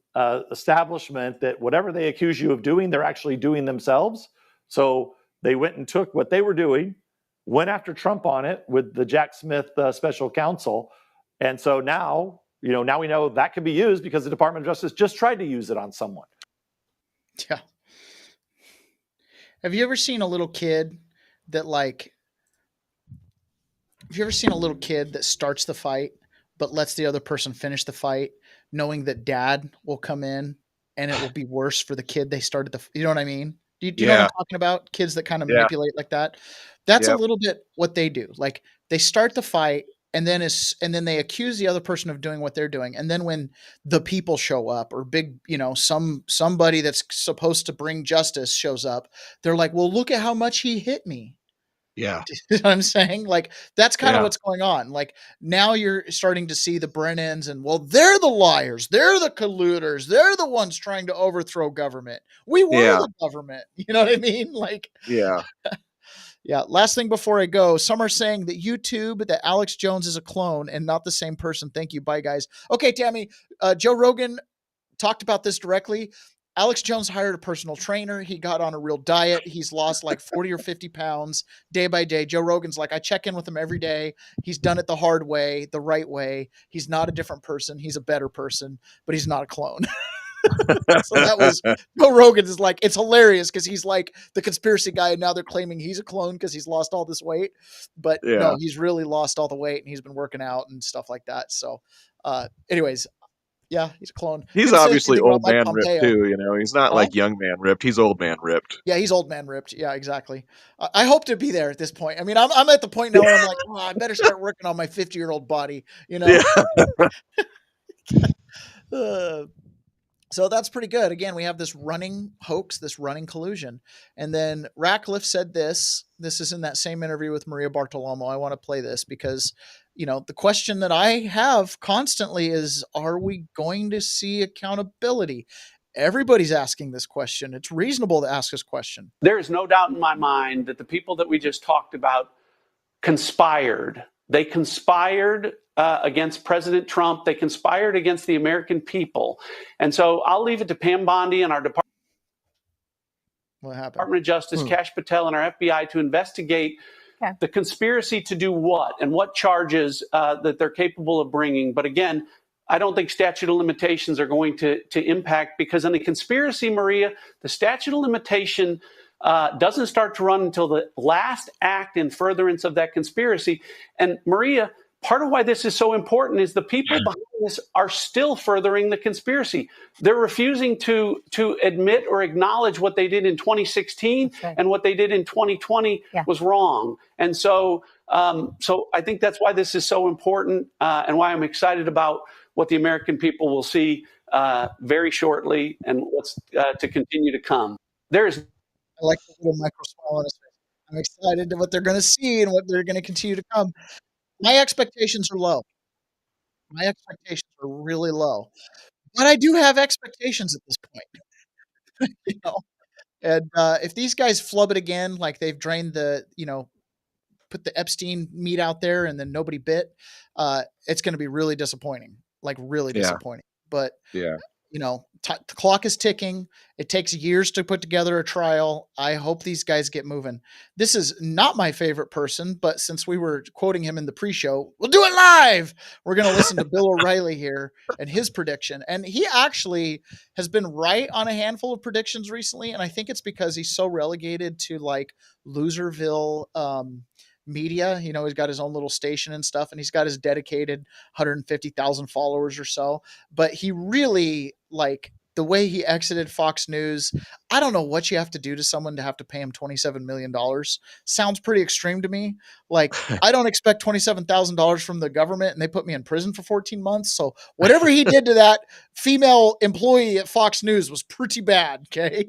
establishment that whatever they accuse you of doing, they're actually doing themselves. So they went and took what they were doing, went after Trump on it with the Jack Smith special counsel. And so now we know that can be used because the Department of Justice just tried to use it on someone. Yeah. Have you ever seen a little kid that starts the fight but lets the other person finish the fight, knowing that dad will come in and it will be worse for the kid they started you know what I mean? Do you know what I'm talking about? Kids that kind of manipulate like that. That's a little bit what they do. Like they start the fight and then they accuse the other person of doing what they're doing. And then when the people show up or big, somebody that's supposed to bring justice shows up, they're like, well, look at how much he hit me. Yeah. You know what I'm saying? Like, that's kind of what's going on. Like, now you're starting to see the Brennans and, well, they're the liars. They're the colluders. They're the ones trying to overthrow government. We were the government. You know what I mean? Like, yeah. Last thing before I go, some are saying that that Alex Jones is a clone and not the same person. Thank you. Bye, guys. Okay, Tammy, Joe Rogan talked about this directly. Alex Jones hired a personal trainer. He got on a real diet. He's lost like 40 or 50 pounds day by day. Joe Rogan's like, I check in with him every day. He's done it the hard way, the right way. He's not a different person. He's a better person, but he's not a clone. So that was Joe Rogan is like, it's hilarious because he's like the conspiracy guy, and now they're claiming he's a clone because he's lost all this weight. But no, he's really lost all the weight and he's been working out and stuff like that. So, anyways, yeah, he's a clone. He's obviously old man ripped too. You know, he's not like young man ripped. He's old man ripped. Yeah, he's old man ripped. Yeah, exactly. I hope to be there at this point. I mean, I'm at the point now where I'm like, oh, I better start working on my 50-year-old body. You know. Yeah. So that's pretty good. Again, we have this running hoax, this running collusion. And then Ratcliffe said this. This is in that same interview with Maria Bartiromo. I want to play this because, you know, the question that I have constantly is, are we going to see accountability? Everybody's asking this question. It's reasonable to ask this question. There is no doubt in my mind that the people that we just talked about conspired. They conspired against President Trump. They conspired against the American people. And so I'll leave it to Pam Bondi and our Department of Justice, Kash Patel, and our FBI to investigate the conspiracy to do what and what charges that they're capable of bringing. But again, I don't think statute of limitations are going to impact, because in a conspiracy, Maria, the statute of limitation doesn't start to run until the last act in furtherance of that conspiracy. And Maria, part of why this is so important is the people behind this are still furthering the conspiracy. They're refusing to admit or acknowledge what they did in 2016 and what they did in 2020 was wrong. And so, so I think that's why this is so important, and why I'm excited about what the American people will see very shortly and what's to continue to come. There's I like the little micro smile on his face. I'm excited to what they're going to see and what they're going to continue to come. My expectations are low. My expectations are really low. But I do have expectations at this point. You know? And if these guys flub it again, like they've drained the, you know, put the Epstein meat out there and then nobody bit, it's going to be really disappointing. Like really disappointing. But you know, the clock is ticking. It takes years to put together a trial. I hope these guys get moving. This is not my favorite person, but since we were quoting him in the pre-show, we'll do it live. We're going to listen to Bill O'Reilly here and his prediction. And he actually has been right on a handful of predictions recently. And I think it's because he's so relegated to like Loserville, media. You know, he's got his own little station and stuff, and he's got his dedicated 150,000 followers or so. But he really, like, the way he exited Fox News, I don't know what you have to do to someone to have to pay him $27 million. Sounds pretty extreme to me. Like, I don't expect $27,000 from the government, and they put me in prison for 14 months. So whatever he did to that female employee at Fox News was pretty bad. Okay.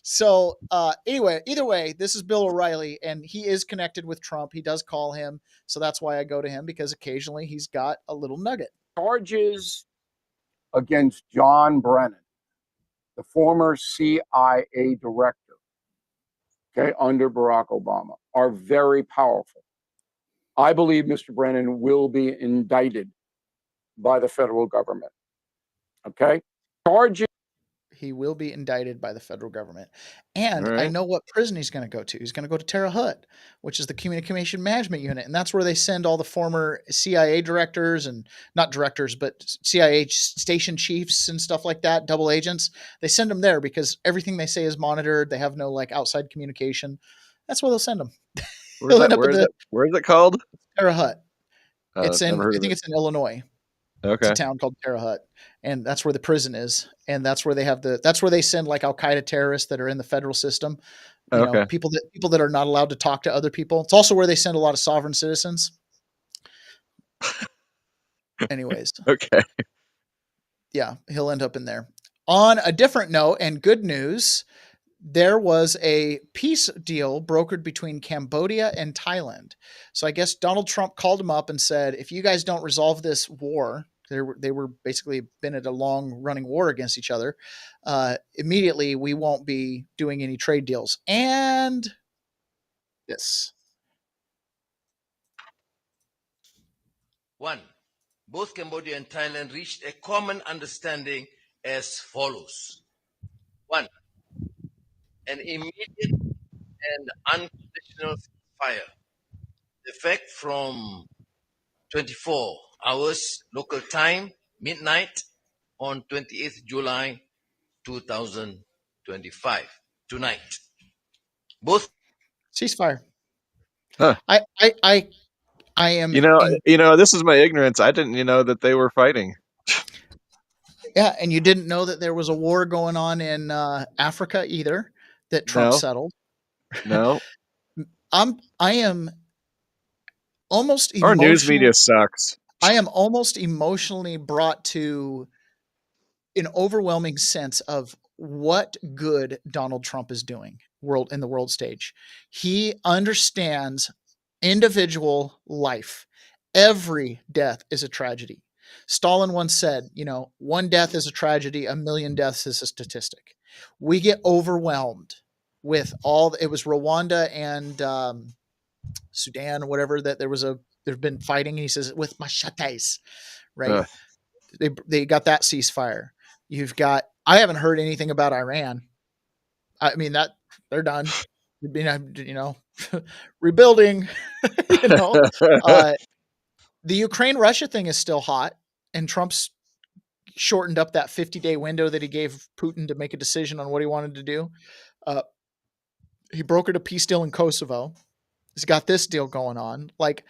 So anyway, either way, this is Bill O'Reilly, and he is connected with Trump. He does call him. So that's why I go to him, because occasionally he's got a little nugget. Charges against John Brennan, the former CIA director, okay, under Barack Obama, are very powerful. I believe Mr. Brennan will be indicted by the federal government. Okay? Charges. He will be indicted by the federal government. And I know what prison he's going to go to. He's going to go to Terre Haute, which is the Communication Management Unit. And that's where they send all the former CIA directors, and not directors, but CIA station chiefs and stuff like that, double agents. They send them there because everything they say is monitored. They have no like outside communication. That's where they'll send them. Where is it called? Terre Haute. It's in, I think it's in Illinois. Okay. It's a town called Terre Haute, and that's where the prison is, and that's where they have that's where they send like Al Qaeda terrorists that are in the federal system. You know, people that are not allowed to talk to other people. It's also where they send a lot of sovereign citizens. Anyways. Okay. Yeah, he'll end up in there. On a different note, and good news, there was a peace deal brokered between Cambodia and Thailand. So I guess Donald Trump called him up and said, if you guys don't resolve this war, they were basically been at a long running war against each other, immediately we won't be doing any trade deals. And this. One, both Cambodia and Thailand reached a common understanding as follows. an immediate and unconditional ceasefire. Effect from 24 hours local time, midnight, on 28th July 2025. Tonight. Both ceasefire. Huh. I am. This is my ignorance. I didn't know that they were fighting. Yeah, and you didn't know that there was a war going on in Africa either that Trump No. settled. No. I am almost Our news emotionally. media sucks. I am almost emotionally brought to an overwhelming sense of what good Donald Trump is doing in the world stage. He understands individual life. Every death is a tragedy. Stalin once said, one death is a tragedy, a million deaths is a statistic. We get overwhelmed with it was Rwanda and Sudan or whatever, that there've been fighting. And he says, with machetes, right? They got that ceasefire. I haven't heard anything about Iran. I mean, that they're done. Rebuilding, the Ukraine Russia thing is still hot, and Trump's shortened up that 50-day window that he gave Putin to make a decision on what he wanted to do. He brokered a peace deal in Kosovo. He's got this deal going on. Like,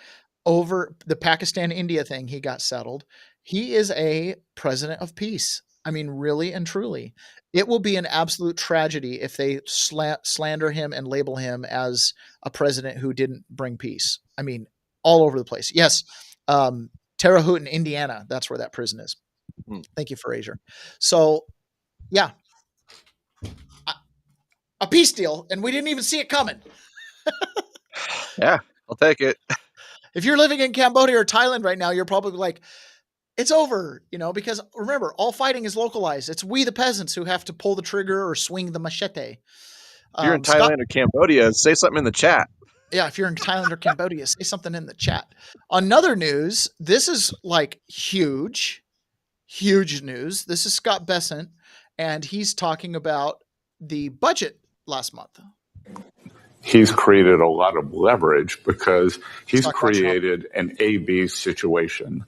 over the Pakistan-India thing, he got settled. He is a president of peace. I mean, really and truly. It will be an absolute tragedy if they slander him and label him as a president who didn't bring peace. I mean, all over the place. Yes, Terre Haute in Indiana, that's where that prison is. Thank you, Fraser. So, yeah. A peace deal, and we didn't even see it coming. Yeah, I'll take it. If you're living in Cambodia or Thailand right now, you're probably like, it's over, because remember, all fighting is localized. It's we, the peasants, who have to pull the trigger or swing the machete. If you're in Thailand or Cambodia, say something in the chat. Yeah, if you're in Thailand or Cambodia, say something in the chat. Another news, this is like huge news. This is Scott Bessent, and he's talking about the budget last month. He's created a lot of leverage because he's created an A-B situation.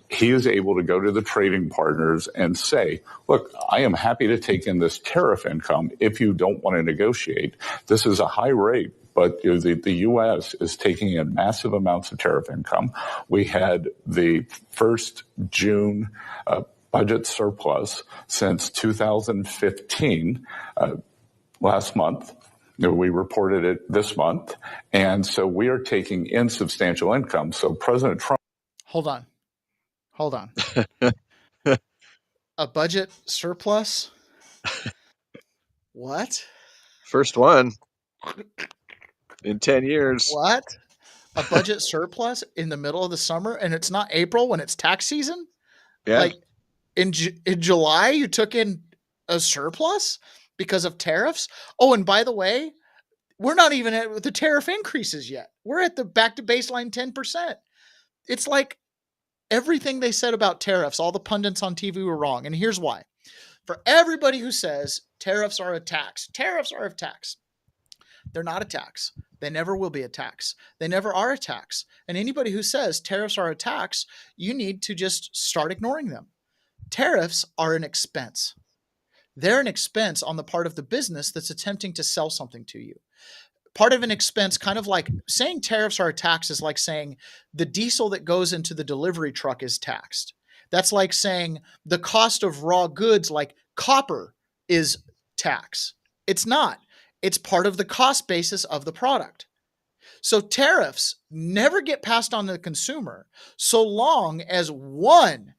He is able to go to the trading partners and say, look, I am happy to take in this tariff income if you don't want to negotiate. This is a high rate, but the U.S. is taking in massive amounts of tariff income. We had the first June budget surplus since 2015 last month. We reported it this month. And so we are taking in substantial income. So President Trump. Hold on. A budget surplus? What? First one in 10 years. What? A budget surplus in the middle of the summer, and it's not April when it's tax season? Yeah. Like in July, you took in a surplus because of tariffs? Oh, and by the way, we're not even at the tariff increases yet. We're at the back to baseline 10%. It's like everything they said about tariffs, all the pundits on TV were wrong. And here's why. For everybody who says tariffs are a tax, they're not a tax. They never will be a tax. They never are a tax. And anybody who says tariffs are a tax, you need to just start ignoring them. Tariffs are an expense. They're an expense on the part of the business that's attempting to sell something to you. Part of an expense, kind of like saying tariffs are a tax, is like saying the diesel that goes into the delivery truck is taxed. That's like saying the cost of raw goods like copper is tax. It's not. It's part of the cost basis of the product. So tariffs never get passed on to the consumer so long as one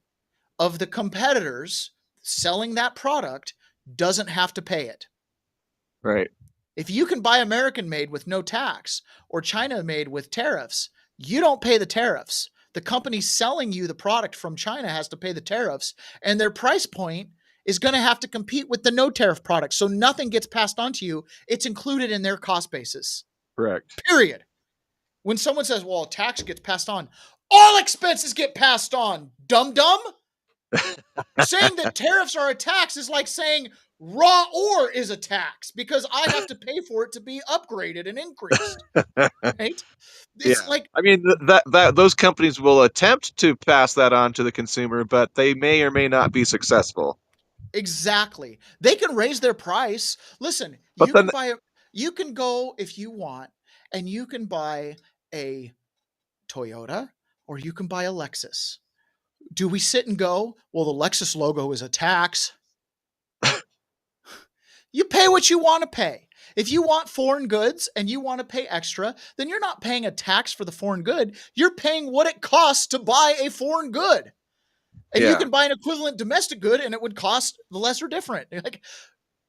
of the competitors selling that product doesn't have to pay it. Right. If you can buy American made with no tax or China made with tariffs, you don't pay the tariffs. The company selling you the product from China has to pay the tariffs, and their price point is going to have to compete with the no tariff product. So nothing gets passed on to you. It's included in their cost basis. Correct. Period. When someone says, well, tax gets passed on, all expenses get passed on, dum-dum. Saying that tariffs are a tax is like saying Raw ore is a tax because I have to pay for it to be upgraded and increased. Right? It's like, I mean, that those companies will attempt to pass that on to the consumer, but they may or may not be successful. exactly. They can raise their price. Listen, But you then, can go if you want, and you can buy a Toyota or you can buy a Lexus. Do we sit and go, well, the Lexus logo is a tax? You pay what you want to pay. If you want foreign goods and you want to pay extra, then you're not paying a tax for the foreign good. You're paying what it costs to buy a foreign good. And you can buy an equivalent domestic good and it would cost less or different. Like,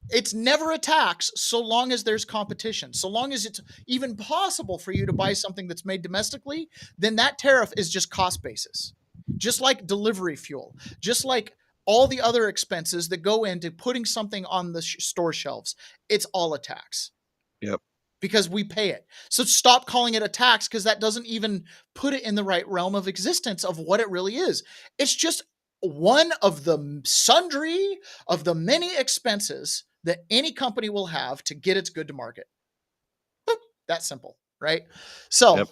it's never a tax so long as there's competition. So long as it's even possible for you to buy something that's made domestically, then that tariff is just cost basis. Just like delivery fuel, just like all the other expenses that go into putting something on the store shelves, it's all a tax. Yep. Because we pay it. So stop calling it a tax because that doesn't even put it in the right realm of existence of what it really is. It's just one of the sundry of the many expenses that any company will have to get its good to market. Boop, that simple, right? So,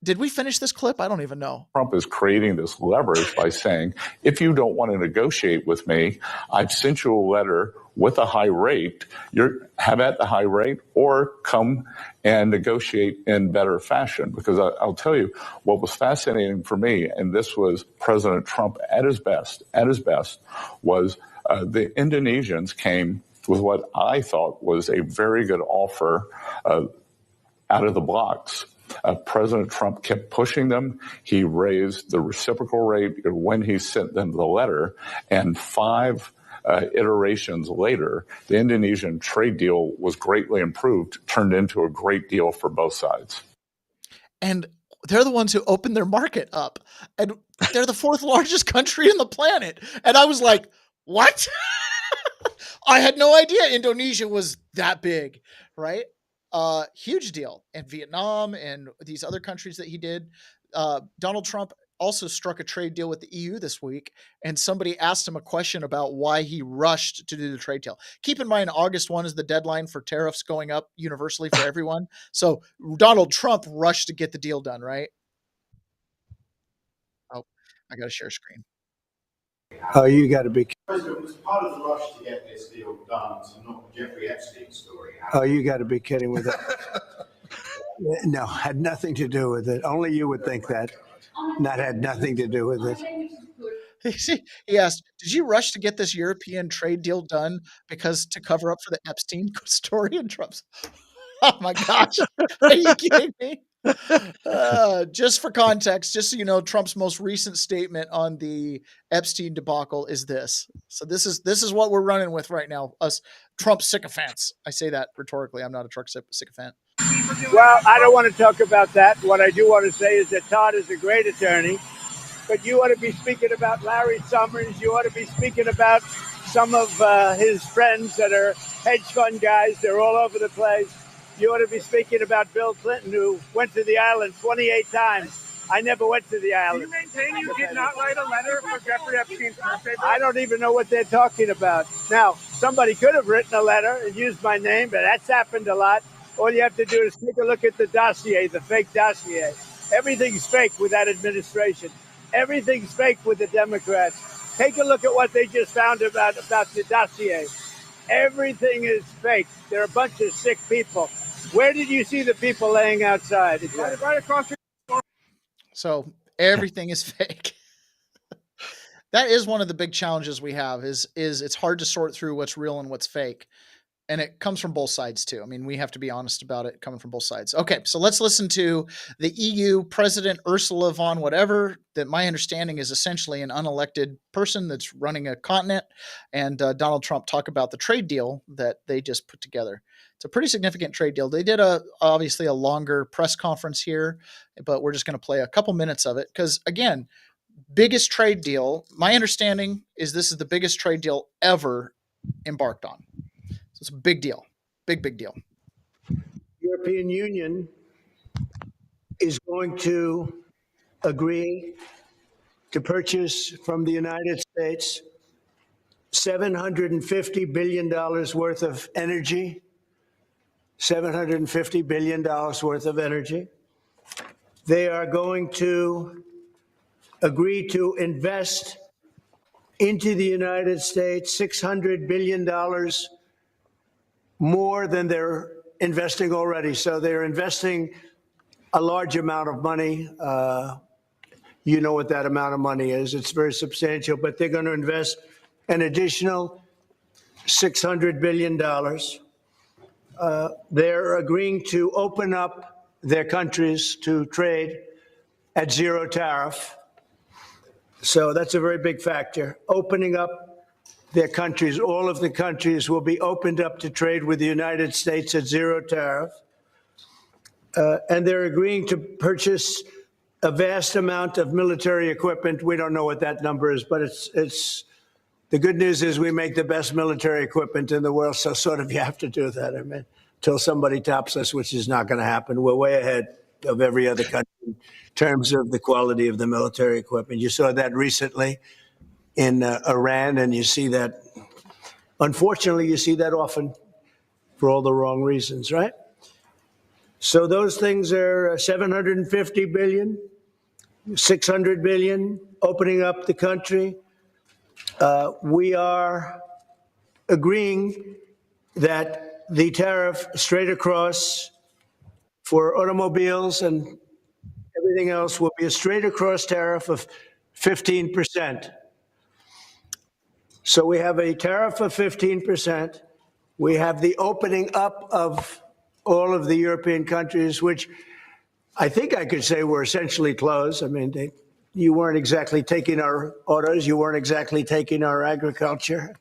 did we finish this clip? I don't even know. Trump is creating this leverage by saying, if you don't want to negotiate with me, I've sent you a letter with a high rate. Have at the high rate or come and negotiate in better fashion. Because I'll tell you what was fascinating for me, and this was President Trump at his best, was the Indonesians came with what I thought was a very good offer out of the blocks. President Trump kept pushing them. He raised the reciprocal rate when he sent them the letter, and 5 iterations later, the Indonesian trade deal was greatly improved, turned into a great deal for both sides. And they're the ones who opened their market up. And they're the 4th largest country in the planet. And I was like, what? I had no idea Indonesia was that big, right? Huge deal. And Vietnam and these other countries that he did. Donald Trump also struck a trade deal with the EU this week, and somebody asked him a question about why he rushed to do the trade deal. Keep in mind, August 1 is the deadline for tariffs going up universally for everyone. So Donald Trump rushed to get the deal done, right? Oh, I got to share screen. Oh, you got to be. President, was part of the rush to get this deal done to knock Jeffrey Epstein's story out? Oh, you got to be kidding with that. No, had nothing to do with it. Only you would think that. That had nothing to do with it. He asked, did you rush to get this European trade deal done because to cover up for the Epstein story? And Trump's, oh my gosh, are you kidding me? Just for context, just so you know, Trump's most recent statement on the Epstein debacle is this. So this is what we're running with right now, us Trump sycophants. I say that rhetorically. I'm not a Trump sycophant. Well, I don't want to talk about that. What I do want to say is that Todd is a great attorney, but you ought to be speaking about Larry Summers. You ought to be speaking about some of his friends that are hedge fund guys. They're all over the place. You ought to be speaking about Bill Clinton, who went to the island 28 times. I never went to the island. Do you maintain you did not write a letter for Jeffrey Epstein's birthday? I don't even know what they're talking about. Now, somebody could have written a letter and used my name, but that's happened a lot. All you have to do is take a look at the dossier, the fake dossier. Everything's fake with that administration. Everything's fake with the Democrats. Take a look at what they just found about the dossier. Everything is fake. They're a bunch of sick people. Where did you see the people laying outside? Right across the. So everything is fake. That is one of the big challenges we have is it's hard to sort through what's real and what's fake. And it comes from both sides too. I mean, we have to be honest about it coming from both sides. Okay, so let's listen to the EU President Ursula von whatever, that my understanding is essentially an unelected person that's running a continent, and Donald Trump talk about the trade deal that they just put together. It's a pretty significant trade deal. They did obviously a longer press conference here, but we're just going to play a couple minutes of it because, again, biggest trade deal. My understanding is this is the biggest trade deal ever embarked on. So it's a big deal. Big deal. European Union is going to agree to purchase from the United States $750 billion worth of energy. $750 billion worth of energy. They are going to agree to invest into the United States $600 billion more than they're investing already. So they're investing a large amount of money. You know what that amount of money is. It's very substantial, but they're going to invest an additional $600 billion. They're agreeing to open up their countries to trade at zero tariff. So that's a very big factor. Opening up their countries, all of the countries will be opened up to trade with the United States at zero tariff. And they're agreeing to purchase a vast amount of military equipment. We don't know what that number is, but it's the good news is we make the best military equipment in the world. So sort of you have to do that. I mean, until somebody tops us, which is not going to happen. We're way ahead of every other country in terms of the quality of the military equipment. You saw that recently in Iran, and you see that, unfortunately, you see that often for all the wrong reasons, right? So those things are 750 billion, 600 billion, opening up the country. We are agreeing that the tariff straight across for automobiles and everything else will be a straight across tariff of 15%. So we have a tariff of 15%. We have the opening up of all of the European countries, which I think I could say were essentially closed. I mean, you weren't exactly taking our autos, you weren't exactly taking our agriculture,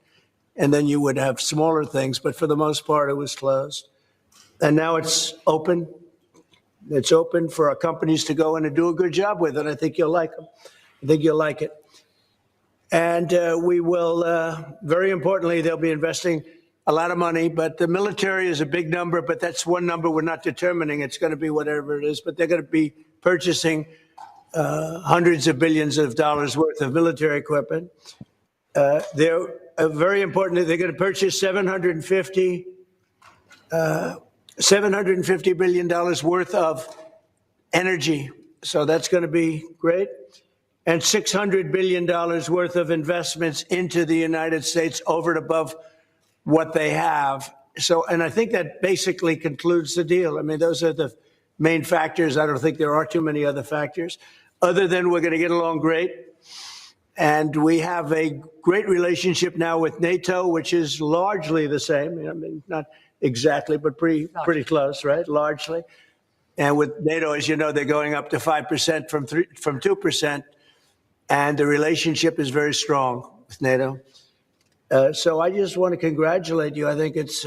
and then you would have smaller things, but for the most part, it was closed. And now it's open. It's open for our companies to go in and do a good job with it. I think you'll like them. I think you'll like it. And we will, very importantly, they'll be investing a lot of money, but the military is a big number, but that's one number we're not determining. It's going to be whatever it is, but they're going to be purchasing hundreds of billions of dollars worth of military equipment. They're very important. They're going to purchase $750 billion worth of energy. So that's going to be great. And $600 billion worth of investments into the United States over and above what they have. So, and I think that basically concludes the deal. I mean, those are the main factors. I don't think there are too many other factors, other than we're going to get along great. And we have a great relationship now with NATO, which is largely the same. I mean, not exactly, but pretty close, right? Largely. And with NATO, as you know, they're going up to 5% from 2%. And the relationship is very strong with NATO. So I just want to congratulate you. I think it's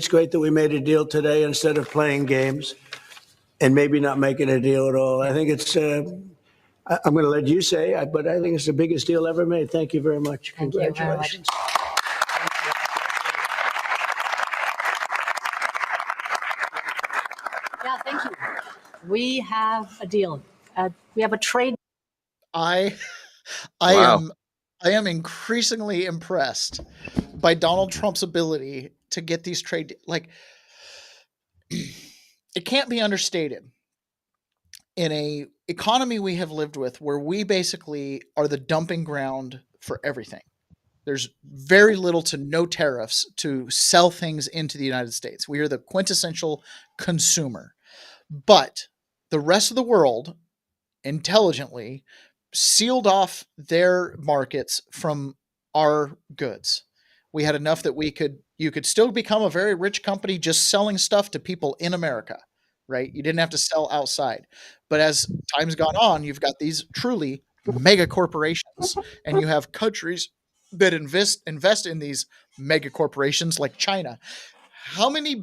great that we made a deal today instead of playing games and maybe not making a deal at all. I think it's, I'm going to let you say, but I think it's the biggest deal ever made. Thank you very much. Congratulations. Yeah, thank you. We have a deal. We have a trade. I Wow. am increasingly impressed by Donald Trump's ability to get these trade it can't be understated. In a economy we have lived with where we basically are the dumping ground for everything. There's very little to no tariffs to sell things into the United States. We are the quintessential consumer. But the rest of the world intelligently sealed off their markets from our goods. We had enough that you could still become a very rich company just selling stuff to people in America, right? You didn't have to sell outside. But as time's gone on, you've got these truly mega corporations, and you have countries that invest in these mega corporations like China. How many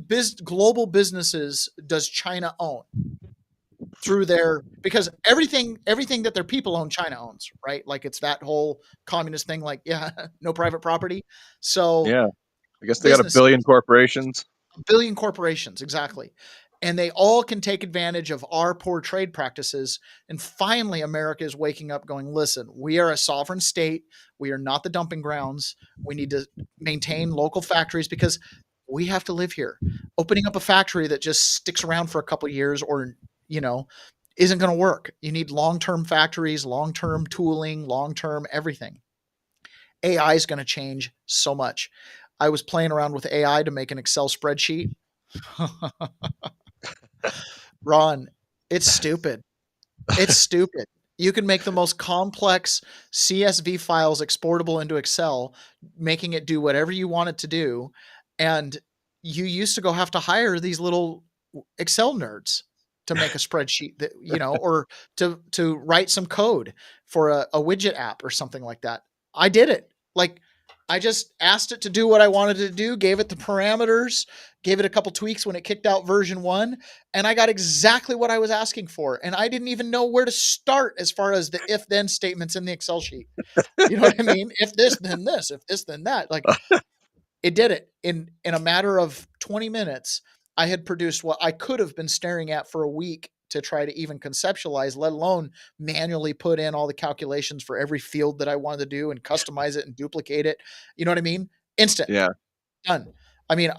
global businesses does China own? Through their, because everything that their people own, China owns, right? Like it's that whole communist thing, like, yeah, no private property. So Yeah, I guess they got a billion corporations. A billion corporations, exactly. and they all can take advantage of our poor trade practices. And finally, America is waking up going, listen, we are a sovereign state. We are not the dumping grounds. We need to maintain local factories because we have to live here. Opening up a factory that just sticks around for a couple of years or, isn't going to work. You need long-term factories, long-term tooling, long-term everything. AI is going to change so much. I was playing around with AI to make an Excel spreadsheet. Ron, it's stupid. It's stupid. You can make the most complex CSV files exportable into Excel, making it do whatever you want it to do. And you used to have to hire these little Excel nerds to make a spreadsheet that, or to write some code for a widget app or something like that. I did it. Like, I just asked it to do what I wanted to do, gave it the parameters, gave it a couple tweaks when it kicked out version 1, and I got exactly what I was asking for. And I didn't even know where to start as far as the if-then statements in the Excel sheet. You know what I mean? If this, then this. If this, then that. Like, it did it. In a matter of 20 minutes, I had produced what I could have been staring at for a week to try to even conceptualize, let alone manually put in all the calculations for every field that I wanted to do and customize it and duplicate it. You know what I mean? Instant. Yeah. Done. I mean,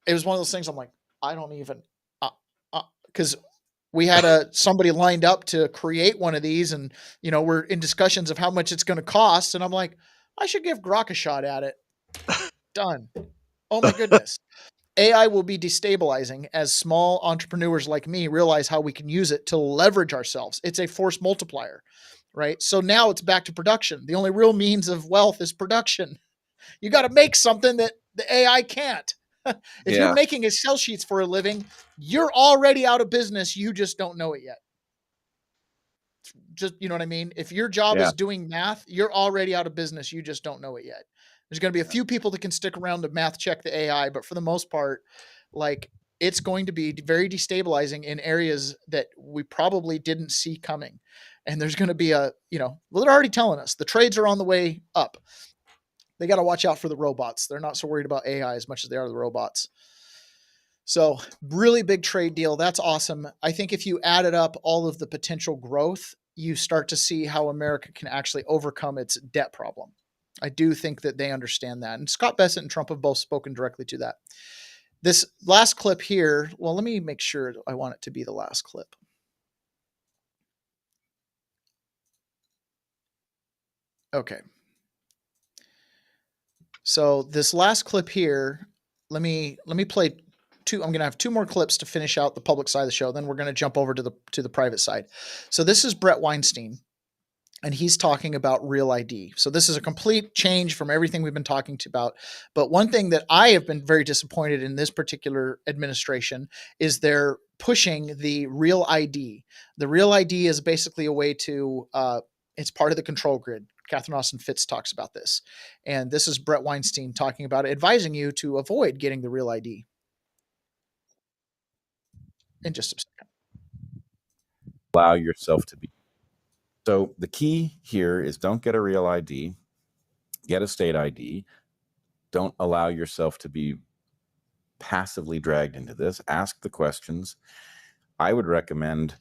it was one of those things I'm like, I don't even, because we had somebody lined up to create one of these and, we're in discussions of how much it's going to cost. And I'm like, I should give Grok a shot at it. Done. Oh my goodness. AI will be destabilizing as small entrepreneurs like me realize how we can use it to leverage ourselves. It's a force multiplier, right? So now it's back to production. The only real means of wealth is production. You got to make something that the AI can't. If you're making Excel sheets for a living, you're already out of business. You just don't know it yet. Just, you know what I mean? If your job is doing math, you're already out of business. You just don't know it yet. There's going to be a few people that can stick around to math check the AI, but for the most part, like, it's going to be very destabilizing in areas that we probably didn't see coming. And there's going to be well, they're already telling us the trades are on the way up. They got to watch out for the robots. They're not so worried about AI as much as they are the robots. So really big trade deal. That's awesome. I think if you added up all of the potential growth, you start to see how America can actually overcome its debt problem. I do think that they understand that. And Scott Bessent and Trump have both spoken directly to that. This last clip here, well, let me make sure I want it to be the last clip. Okay. So this last clip here, let me play two. I'm going to have two more clips to finish out the public side of the show. Then we're going to jump over to the private side. So this is Brett Weinstein. And he's talking about Real ID. So this is a complete change from everything we've been talking about. But one thing that I have been very disappointed in this particular administration is they're pushing the Real ID. The Real ID is basically a way to, it's part of the control grid. Catherine Austin Fitts talks about this. And this is Brett Weinstein talking about it, advising you to avoid getting the Real ID. In just a second. Allow yourself to be. So the key here is don't get a Real ID, get a state ID. Don't allow yourself to be passively dragged into this. Ask the questions. I would recommend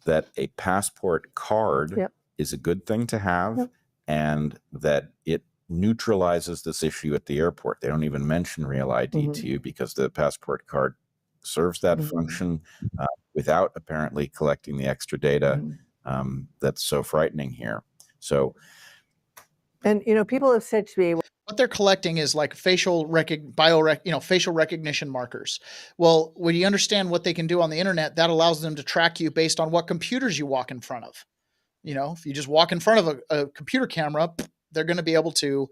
that a passport card is a good thing to have, and that it neutralizes this issue at the airport. They don't even mention Real ID to you because the passport card serves that function without apparently collecting the extra data. That's so frightening here. So, and people have said to me, what they're collecting is like facial recognition markers. Well, when you understand what they can do on the internet, that allows them to track you based on what computers you walk in front of. If you just walk in front of a computer camera, they're going to be able to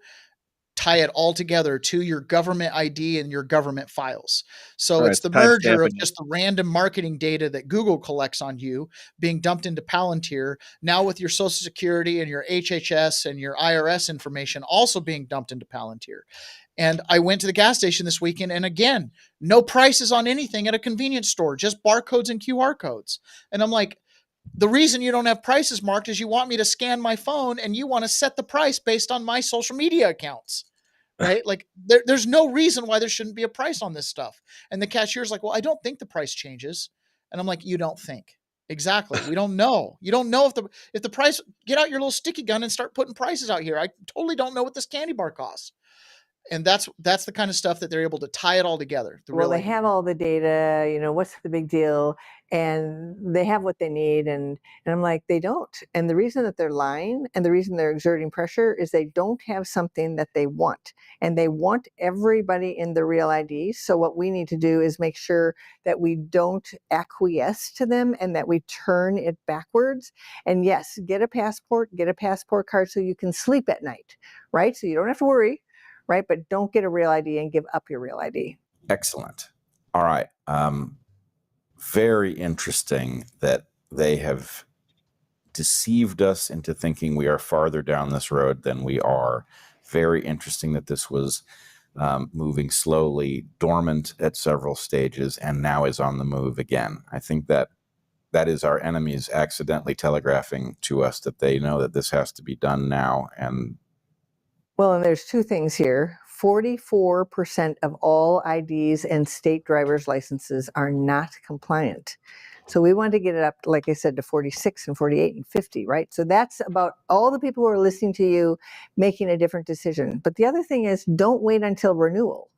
tie it all together to your government ID and your government files. So it's the merger of just the random marketing data that Google collects on you being dumped into Palantir, now with your Social Security and your HHS and your IRS information also being dumped into Palantir. And I went to the gas station this weekend, and again, no prices on anything at a convenience store, just barcodes and QR codes. And I'm like, the reason you don't have prices marked is you want me to scan my phone and you want to set the price based on my social media accounts, right? Like there's no reason why there shouldn't be a price on this stuff. And the cashier's like, well, I don't think the price changes. And I'm like, you don't think. Exactly. We don't know. You don't know if the price, get out your little sticky gun and start putting prices out here. I totally don't know what this candy bar costs. And that's the kind of stuff that they're able to tie it all together. Well, they have all the data, you know, what's the big deal? And they have what they need. And I'm like, they don't. And the reason that they're lying and the reason they're exerting pressure is they don't have something that they want. And they want everybody in the real ID. So what we need to do is make sure that we don't acquiesce to them and that we turn it backwards. And yes, get a passport card so you can sleep at night, right? So you don't have to worry, right? But don't get a real ID and give up your real ID. Excellent. All right. Very interesting that they have deceived us into thinking we are farther down this road than we are. Very interesting that this was moving slowly, dormant at several stages, and now is on the move again. I think that is our enemies accidentally telegraphing to us that they know that this has to be done now. And well, and there's two things here. 44% of all IDs and state driver's licenses are not compliant. So we want to get it up, like I said, to 46 and 48 and 50, right? So that's about all the people who are listening to you making a different decision. But the other thing is, don't wait until renewal.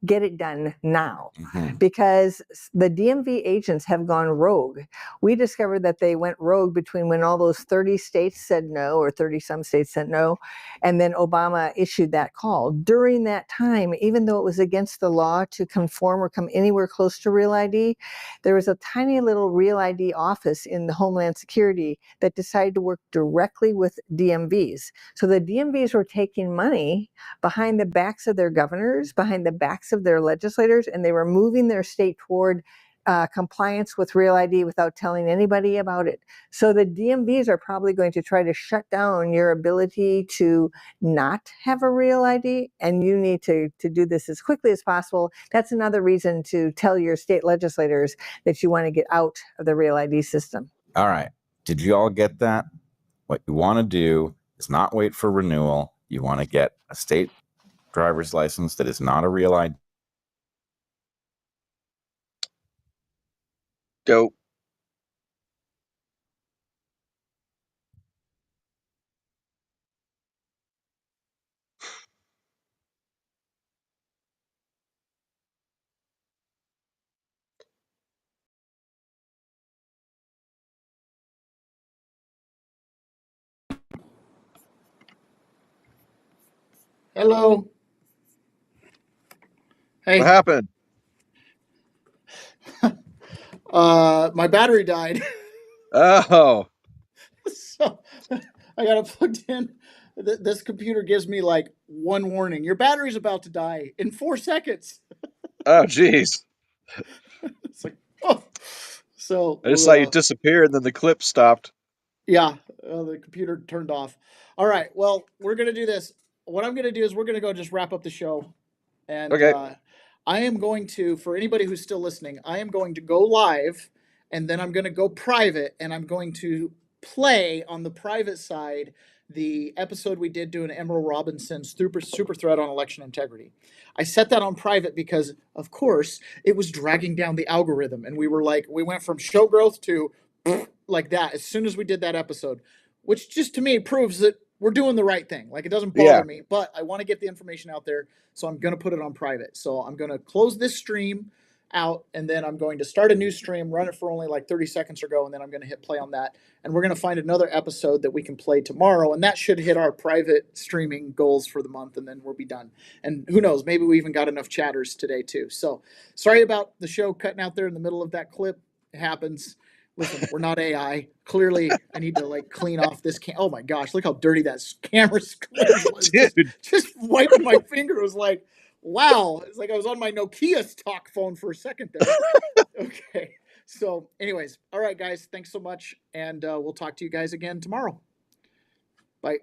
Get it done now, because the DMV agents have gone rogue. We discovered that they went rogue between when all those 30 states said no, or 30 some states said no, and then Obama issued that call. During that time, even though it was against the law to conform or come anywhere close to Real ID, there was a tiny little Real ID office in the Homeland Security that decided to work directly with DMVs. So the DMVs were taking money behind the backs of their governors, behind the backs of their legislators, and they were moving their state toward compliance with Real ID without telling anybody about it. So the DMVs are probably going to try to shut down your ability to not have a Real ID, and you need to do this as quickly as possible. That's another reason to tell your state legislators that you want to get out of the Real ID system. all right, did you all get that? What you want to do is not wait for renewal. You want to get a state driver's license that is not a Real ID. Go. Hello. Hey. What happened? My battery died. Oh. So I got it plugged in. This computer gives me like one warning. Your battery's about to die in 4 seconds. Oh, geez. It's like, oh. So I just saw you disappear and then the clip stopped. yeah, the computer turned off. All right. Well, we're going to do this. What I'm going to do is we're going to go just wrap up the show. And Okay. I am going to, for anybody who's still listening, I am going to go live and then I'm going to go private and I'm going to play on the private side the episode we did doing Emerald Robinson's super threat on election integrity. I set that on private because, of course, it was dragging down the algorithm. And we went from show growth to like that as soon as we did that episode, which just to me proves that we're doing the right thing. Like, it doesn't bother me, but I want to get the information out there. So I'm going to put it on private. So I'm going to close this stream out and then I'm going to start a new stream, run it for only like 30 seconds or go. And then I'm going to hit play on that. And we're going to find another episode that we can play tomorrow. And that should hit our private streaming goals for the month. And then we'll be done. And who knows, maybe we even got enough chatters today too. So sorry about the show cutting out there in the middle of that clip. It happens. Listen, we're not AI. Clearly, I need to like clean off this oh my gosh, look how dirty that camera screen was. Just wiping my finger. It was like, wow. It's like I was on my Nokia talk phone for a second there. Okay. So anyways, all right, guys, thanks so much. And we'll talk to you guys again tomorrow. Bye.